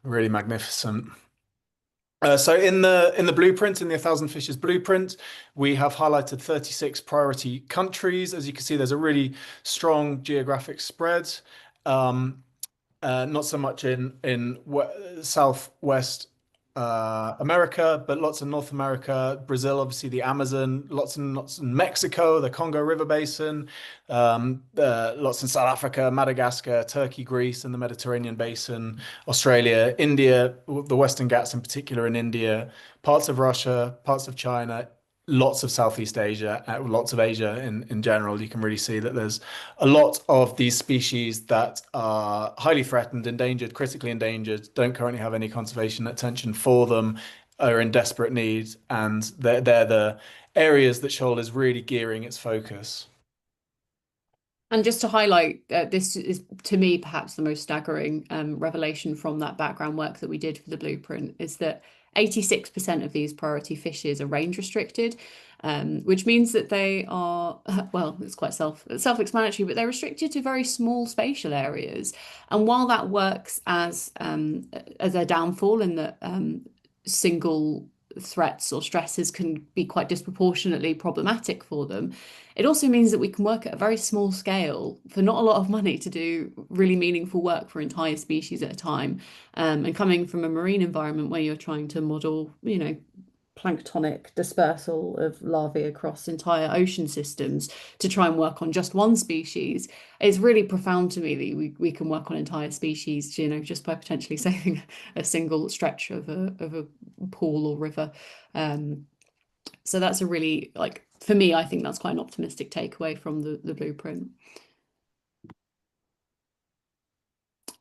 really magnificent. So in the blueprint, in the 1,000 Fishes blueprint, we have highlighted 36 priority countries. As you can see, there's a really strong geographic spread. Not so much in Southwest America, but lots in North America, Brazil, obviously the Amazon, lots in Mexico, the Congo River Basin, lots in South Africa, Madagascar, Turkey, Greece, and the Mediterranean Basin, Australia, India, the Western Ghats in particular in India, parts of Russia, parts of China, lots of Southeast Asia, lots of Asia in general. You can really see that there's a lot of these species that are highly threatened, endangered, critically endangered, don't currently have any conservation attention for them, are in desperate need, and they're the areas that SHOAL is really gearing its focus. And just to highlight, this is, to me, perhaps the most staggering revelation from that background work that we did for the blueprint, is that 86% of these priority fishes are range restricted, which means that they are, well, it's quite self-explanatory, but they're restricted to very small spatial areas. And while that works as a downfall in that single threats or stresses can be quite disproportionately problematic for them, it also means that we can work at a very small scale for not a lot of money to do really meaningful work for entire species at a time. And coming from a marine environment where you're trying to model, planktonic dispersal of larvae across entire ocean systems to try and work on just one species, it's really profound to me that we can work on entire species, just by potentially saving a single stretch of a pool or river. So that's a really, for me, I think that's quite an optimistic takeaway from the blueprint.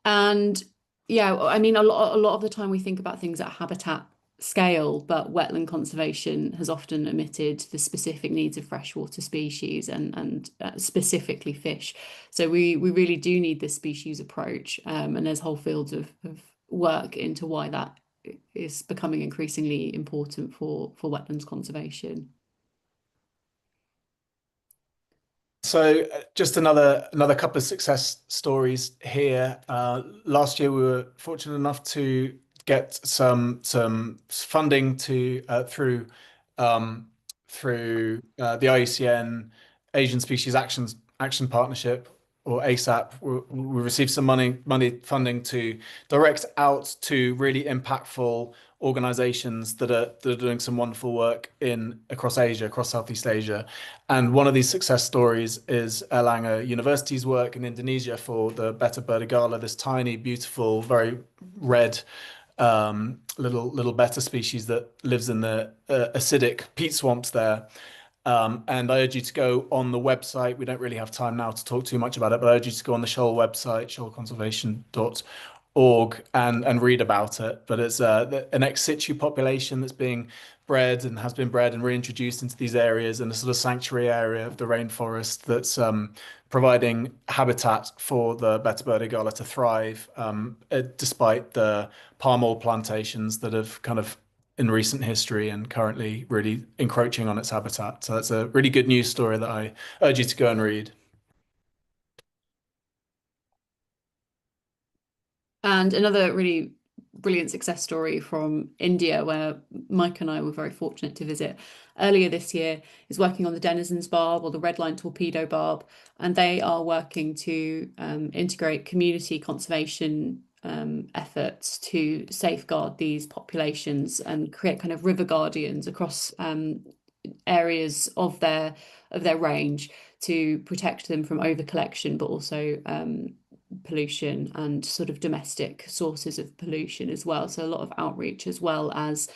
And yeah, I mean, a lot of the time we think about things at habitat scale, but wetland conservation has often omitted the specific needs of freshwater species and specifically fish. So we really do need this species approach, and there's whole fields of work into why that is becoming increasingly important for wetlands conservation. So just another couple of success stories here. Last year we were fortunate enough to get some funding through the IUCN Asian Species Action Partnership, or ASAP. We received some money funding to direct out to really impactful organizations that are doing some wonderful work across Asia, across Southeast Asia. And one of these success stories is Erlangga University's work in Indonesia for the Betta burdigala, this tiny, beautiful, very red little betta species that lives in the acidic peat swamps there. And I urge you to go on the website. We don't really have time now to talk too much about it, but I urge you to go on the SHOAL website, shoalconservation.org, and read about it. But it's an ex situ population that's being bred and has been bred and reintroduced into these areas, and a sort of sanctuary area of the rainforest that's providing habitat for the Betta burdigala to thrive, despite the palm oil plantations that have kind of in recent history and currently really encroaching on its habitat. So that's a really good news story that I urge you to go and read. And another really brilliant success story from India, where Mike and I were very fortunate to visit earlier this year, is working on the denizens barb, or the red line torpedo barb, and they are working to integrate community conservation efforts to safeguard these populations and create kind of river guardians across areas of their range to protect them from over collection, but also pollution and sort of domestic sources of pollution as well. So a lot of outreach, as well as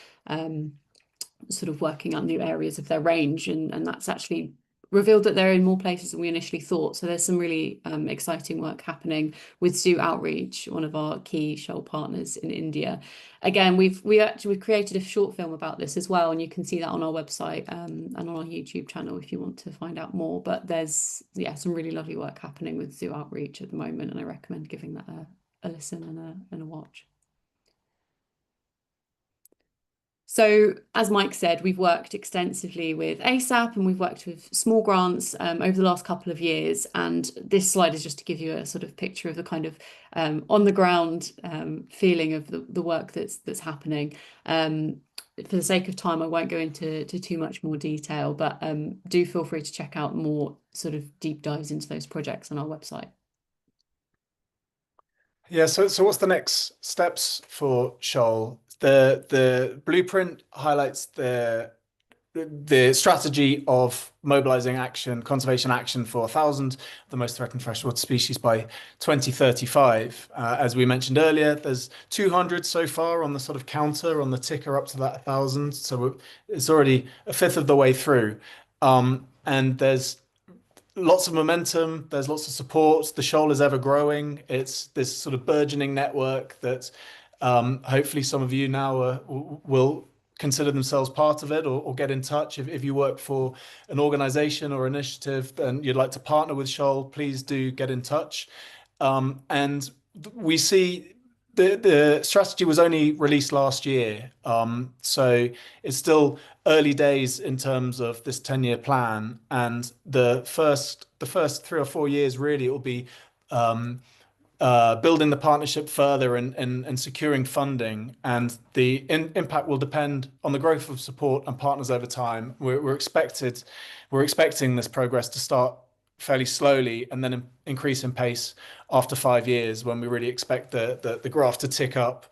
sort of working on new areas of their range, and that's actually revealed that they're in more places than we initially thought. So there's some really exciting work happening with Zoo Outreach, one of our key SHOAL partners in India. Again, we've created a short film about this as well, and you can see that on our website and on our YouTube channel if you want to find out more. But there's some really lovely work happening with Zoo Outreach at the moment, and I recommend giving that a listen and a watch. So, as Mike said, we've worked extensively with ASAP, and we've worked with small grants over the last couple of years. And this slide is just to give you a sort of picture of the kind of on the ground feeling of the work that's happening. For the sake of time, I won't go into too much more detail, but do feel free to check out more sort of deep dives into those projects on our website. Yeah, so what's the next steps for SHOAL? The blueprint highlights the strategy of mobilizing action, conservation action for 1,000 of the most threatened freshwater species by 2035. As we mentioned earlier, there's 200 so far on the sort of counter, on the ticker up to that 1,000. So it's already a fifth of the way through. And there's lots of momentum, there's lots of support. The SHOAL is ever growing. It's this sort of burgeoning network that hopefully some of you now will consider themselves part of it, or get in touch. If you work for an organization or initiative and you'd like to partner with SHOAL, please do get in touch. And we see the strategy was only released last year, so it's still early days in terms of this 10-year plan. And the first 3 or 4 years, really, it will be building the partnership further and securing funding, and the impact will depend on the growth of support and partners over time. We're expecting this progress to start fairly slowly and then increase in pace after 5 years, when we really expect the graph to tick up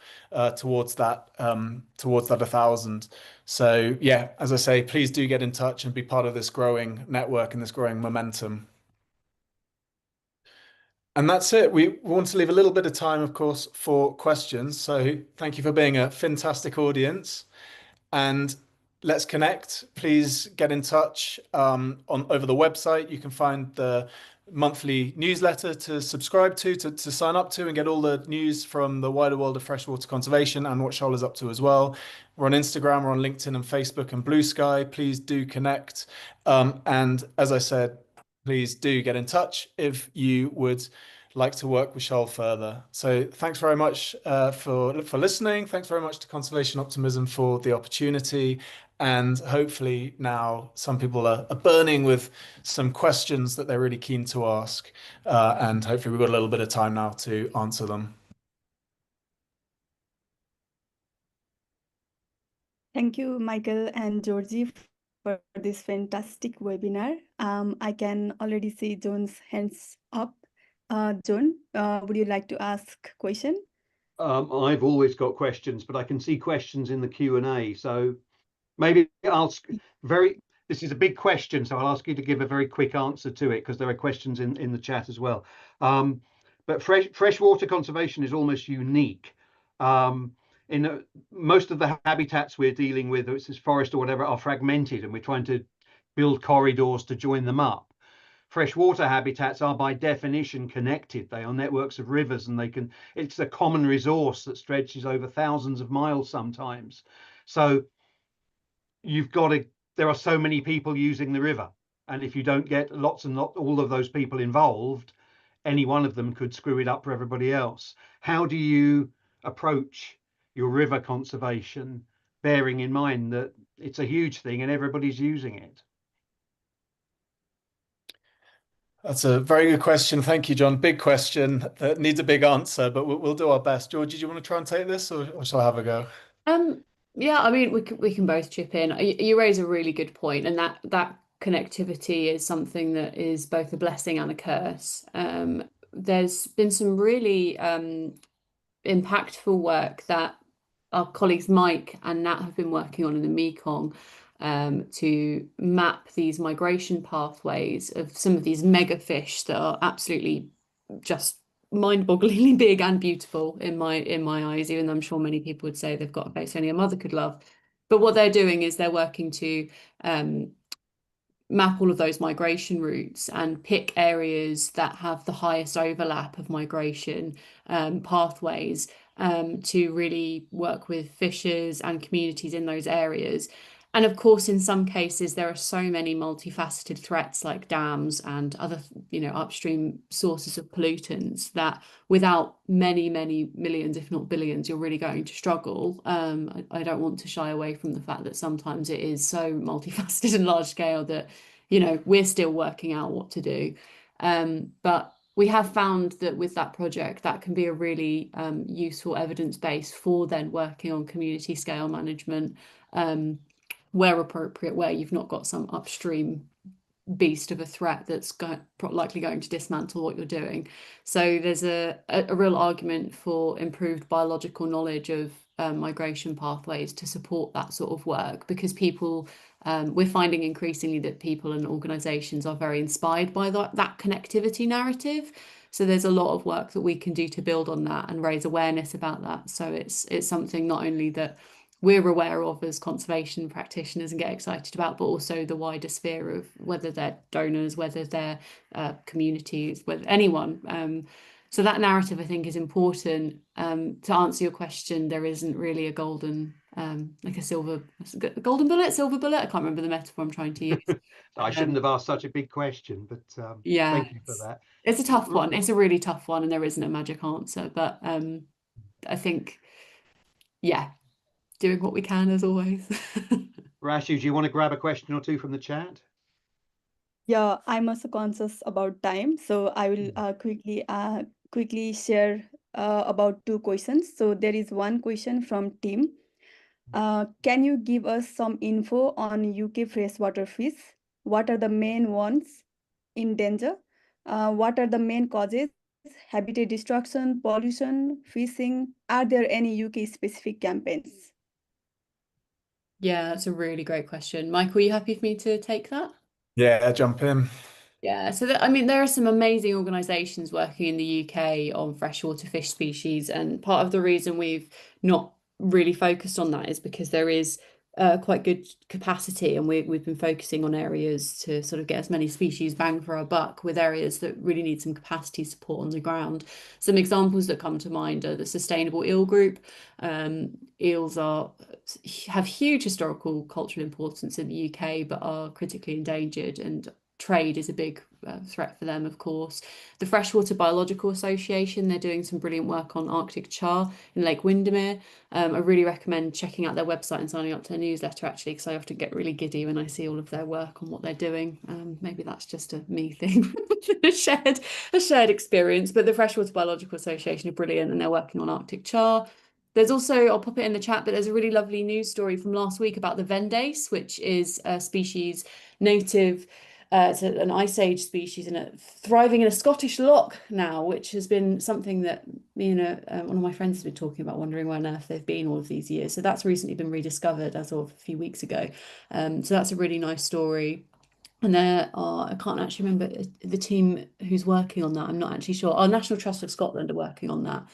towards that 1,000. So yeah, as I say, please do get in touch and be part of this growing network and this growing momentum. And that's it. We want to leave a little bit of time, of course, for questions. So thank you for being a fantastic audience, and let's connect. Please get in touch over the website. You can find the monthly newsletter to subscribe to sign up to, and get all the news from the wider world of freshwater conservation and what SHOAL is up to as well. We're on Instagram, we're on LinkedIn and Facebook and Blue Sky. Please do connect. And as I said, please do get in touch if you would like to work with SHOAL further. So thanks very much for listening. Thanks very much to Conservation Optimism for the opportunity. And hopefully now some people are burning with some questions that they're really keen to ask. And hopefully we've got a little bit of time now to answer them. Thank you, Michael and Georgie, for this fantastic webinar. I can already see John's hands up. John, would you like to ask a question? I've always got questions, but I can see questions in the Q&A. So maybe this is a big question, so I'll ask you to give a very quick answer to it, because there are questions in the chat as well. But freshwater conservation is almost unique. In most of the habitats we're dealing with, whether it's forest or whatever, are fragmented, and we're trying to build corridors to join them up. Freshwater habitats are by definition connected. They are networks of rivers, and it's a common resource that stretches over thousands of miles sometimes. So there are so many people using the river, and if you don't get lots and not all of those people involved, any one of them could screw it up for everybody else. How do you approach your river conservation, bearing in mind that it's a huge thing and everybody's using it? That's a very good question. Thank you, John. Big question that needs a big answer, but we'll do our best. Georgie, do you want to try and take this, or shall I have a go? Yeah, I mean, we can both chip in. You raise a really good point, and that connectivity is something that is both a blessing and a curse. There's been some really impactful work that our colleagues Mike and Nat have been working on in the Mekong to map these migration pathways of some of these mega fish that are absolutely just mind-bogglingly big and beautiful in my eyes, even though I'm sure many people would say they've got a face only a mother could love. But what they're doing is they're working to map all of those migration routes and pick areas that have the highest overlap of migration pathways to really work with fishers and communities in those areas. And of course, in some cases, there are so many multifaceted threats like dams and other, upstream sources of pollutants that without many, many millions, if not billions, you're really going to struggle. I don't want to shy away from the fact that sometimes it is so multifaceted and large scale that, we're still working out what to do. But we have found that with that project, that can be a really useful evidence base for then working on community scale management, where appropriate, where you've not got some upstream beast of a threat that's likely going to dismantle what you're doing. So there's a real argument for improved biological knowledge of migration pathways to support that sort of work, because we're finding increasingly that people and organisations are very inspired by that connectivity narrative. So there's a lot of work that we can do to build on that and raise awareness about that. So it's something not only that we're aware of as conservation practitioners and get excited about, but also the wider sphere of whether they're donors, whether they're communities, whether anyone. So that narrative, I think, is important. To answer your question, there isn't really a golden bullet. I can't remember the metaphor I'm trying to use. I shouldn't have asked such a big question, but yeah, thank you for that. It's a tough one. It's a really tough one, and there isn't a magic answer. But I think, doing what we can as always. Rashu, do you want to grab a question or two from the chat? Yeah, I'm also conscious about time, so I will quickly share about 2 questions. So there is one question from Tim. Can you give us some info on UK freshwater fish? What are the main ones in danger? What are the main causes? Habitat destruction, pollution, fishing? Are there any UK specific campaigns? Yeah, that's a really great question. Michael, are you happy for me to take that? Yeah, jump in. Yeah, so there are some amazing organisations working in the UK on freshwater fish species, and part of the reason we've not really focused on that is because there is quite good capacity, and we've been focusing on areas to sort of get as many species bang for our buck, with areas that really need some capacity support on the ground. Some examples that come to mind are the Sustainable Eel Group. Eels have huge historical cultural importance in the UK, but are critically endangered, and trade is a big threat for them, of course. The Freshwater Biological Association, they're doing some brilliant work on Arctic char in Lake Windermere. I really recommend checking out their website and signing up to their newsletter, actually, because I often get really giddy when I see all of their work on what they're doing. Maybe that's just a me thing, a shared experience. But the Freshwater Biological Association are brilliant, and they're working on Arctic char. There's also, I'll pop it in the chat, but there's a really lovely news story from last week about the Vendace, which is a species native It's an ice age species and thriving in a Scottish loch now, which has been something that one of my friends has been talking about, wondering where on earth they've been all of these years. So that's recently been rediscovered as of a few weeks ago. So that's a really nice story. And there are, I can't actually remember the team who's working on that. I'm not actually sure. Our National Trust of Scotland are working on that.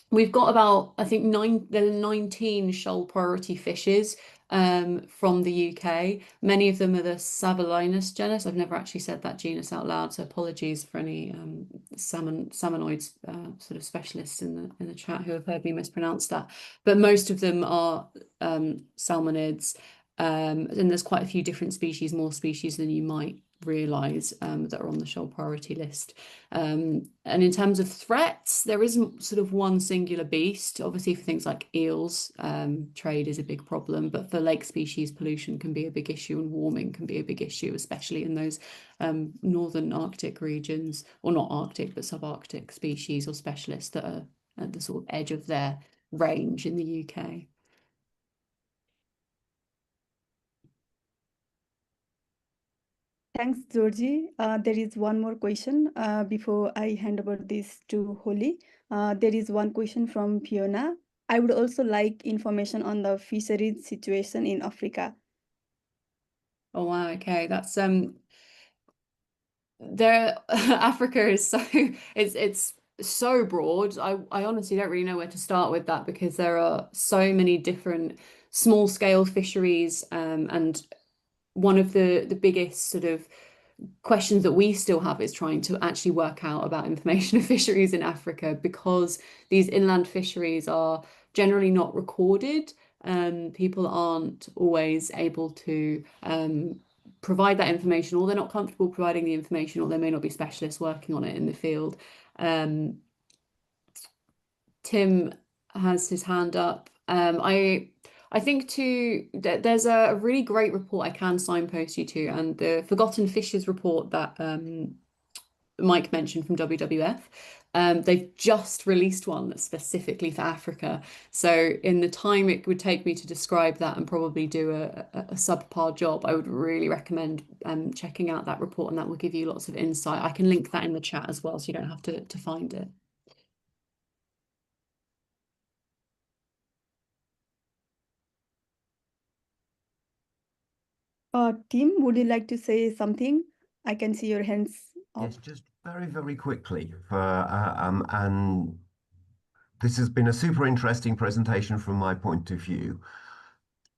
We've got about, I think, 19 shoal priority fishes from the UK. Many of them are the Savelinus genus. I've never actually said that genus out loud, so apologies for any salmonoids sort of specialists in the chat who have heard me mispronounce that. But most of them are salmonids. And there's quite a few different species, more species than you might realise that are on the shoal priority list. And in terms of threats, there isn't sort of one singular beast. Obviously, for things like eels, trade is a big problem, but for lake species, pollution can be a big issue and warming can be a big issue, especially in those northern Arctic regions, or not Arctic, but subarctic species or specialists that are at the sort of edge of their range in the UK. Thanks, Georgie. There is one more question before I hand over this to Holly. There is one question from Fiona. I would also like information on the fisheries situation in Africa. Oh wow, okay. That's Africa is so it's so broad. I honestly don't really know where to start with that, because there are so many different small scale fisheries, and one of the biggest sort of questions that we still have is trying to actually work out about information of fisheries in Africa, because these inland fisheries are generally not recorded. People aren't always able to provide that information, or they're not comfortable providing the information, or there may not be specialists working on it in the field. Tim has his hand up. I think there's a really great report I can signpost you to, and the Forgotten Fishes report that Mike mentioned from WWF. They've just released one that's specifically for Africa. So in the time it would take me to describe that and probably do a subpar job, I would really recommend checking out that report, and that will give you lots of insight. I can link that in the chat as well, so you don't have to find it. Tim, would you like to say something? I can see your hands up. Yes, just very, very quickly. And this has been a super interesting presentation from my point of view.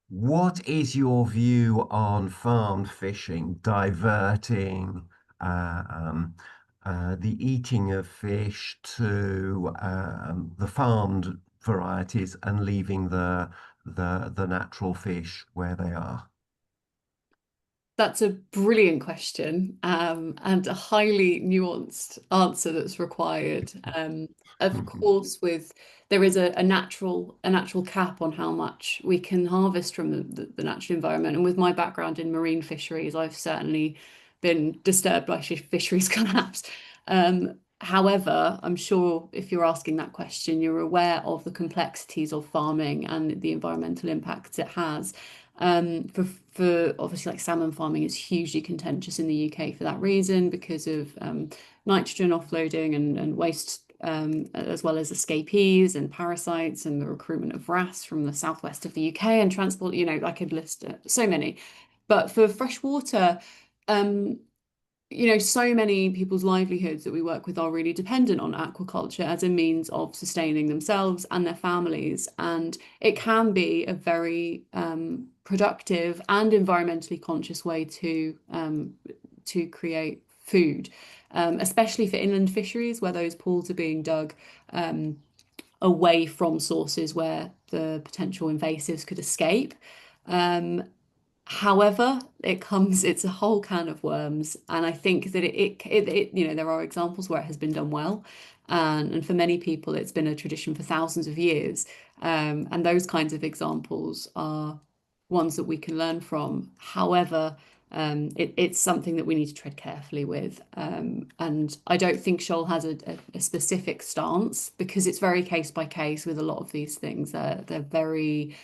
What is your view on farmed fishing, diverting the eating of fish to the farmed varieties and leaving the natural fish where they are? That's a brilliant question, and a highly nuanced answer that's required. Of course, there is a natural cap on how much we can harvest from the natural environment. And with my background in marine fisheries, I've certainly been disturbed by fisheries collapse. However, I'm sure if you're asking that question, you're aware of the complexities of farming and the environmental impacts it has. For obviously, like, salmon farming is hugely contentious in the UK for that reason, because of nitrogen offloading and waste, as well as escapees and parasites, and the recruitment of wrasse from the southwest of the UK, and transport. I could list so many. But for freshwater, so many people's livelihoods that we work with are really dependent on aquaculture as a means of sustaining themselves and their families. And it can be a very productive and environmentally conscious way to create food, especially for inland fisheries, where those pools are being dug away from sources where the potential invasives could escape. However, it's a whole can of worms, and I think that there are examples where it has been done well, and for many people it's been a tradition for thousands of years, and those kinds of examples are ones that we can learn from. However, it's something that we need to tread carefully with, and I don't think SHOAL has a specific stance, because it's very case by case with a lot of these things. They're very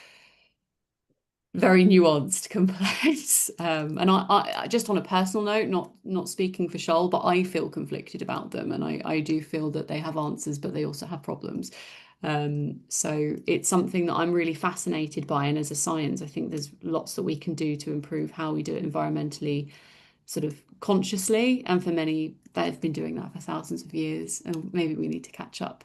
very nuanced, complex. And I just on a personal note, not speaking for SHOAL, but I feel conflicted about them, and I do feel that they have answers, but they also have problems. So it's something that I'm really fascinated by, and as a science, I think there's lots that we can do to improve how we do it environmentally, sort of consciously, and for many, they've been doing that for thousands of years, and maybe we need to catch up.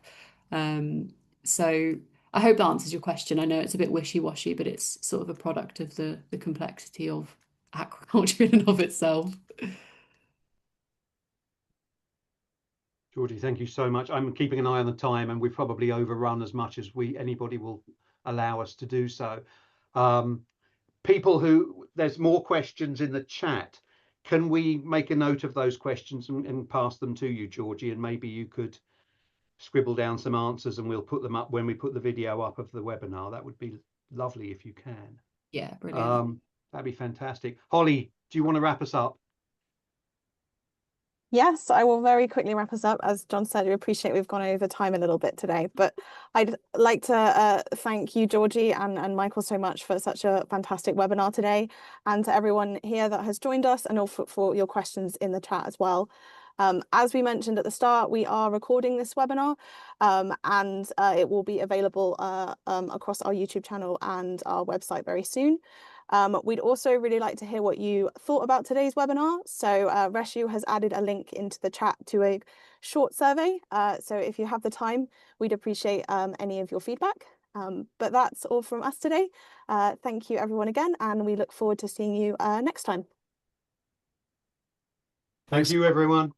So I hope that answers your question. I know it's a bit wishy-washy, but it's sort of a product of the complexity of aquaculture in and of itself. Georgie, thank you so much. I'm keeping an eye on the time, and we've probably overrun as much as anybody will allow us to do so. There's more questions in the chat. Can we make a note of those questions and pass them to you, Georgie? And maybe you could scribble down some answers, and we'll put them up when we put the video up of the webinar. That would be lovely if you can. Yeah, brilliant. That'd be fantastic. Holly, do you want to wrap us up? Yes, I will very quickly wrap us up. As John said, we appreciate we've gone over time a little bit today, but I'd like to thank you, Georgie and Michael, so much for such a fantastic webinar today, and to everyone here that has joined us, and also for your questions in the chat as well. As we mentioned at the start, we are recording this webinar, and it will be available across our YouTube channel and our website very soon. We'd also really like to hear what you thought about today's webinar. So Reshu has added a link into the chat to a short survey. So if you have the time, we'd appreciate any of your feedback. But that's all from us today. Thank you everyone again, and we look forward to seeing you next time. Thank you everyone.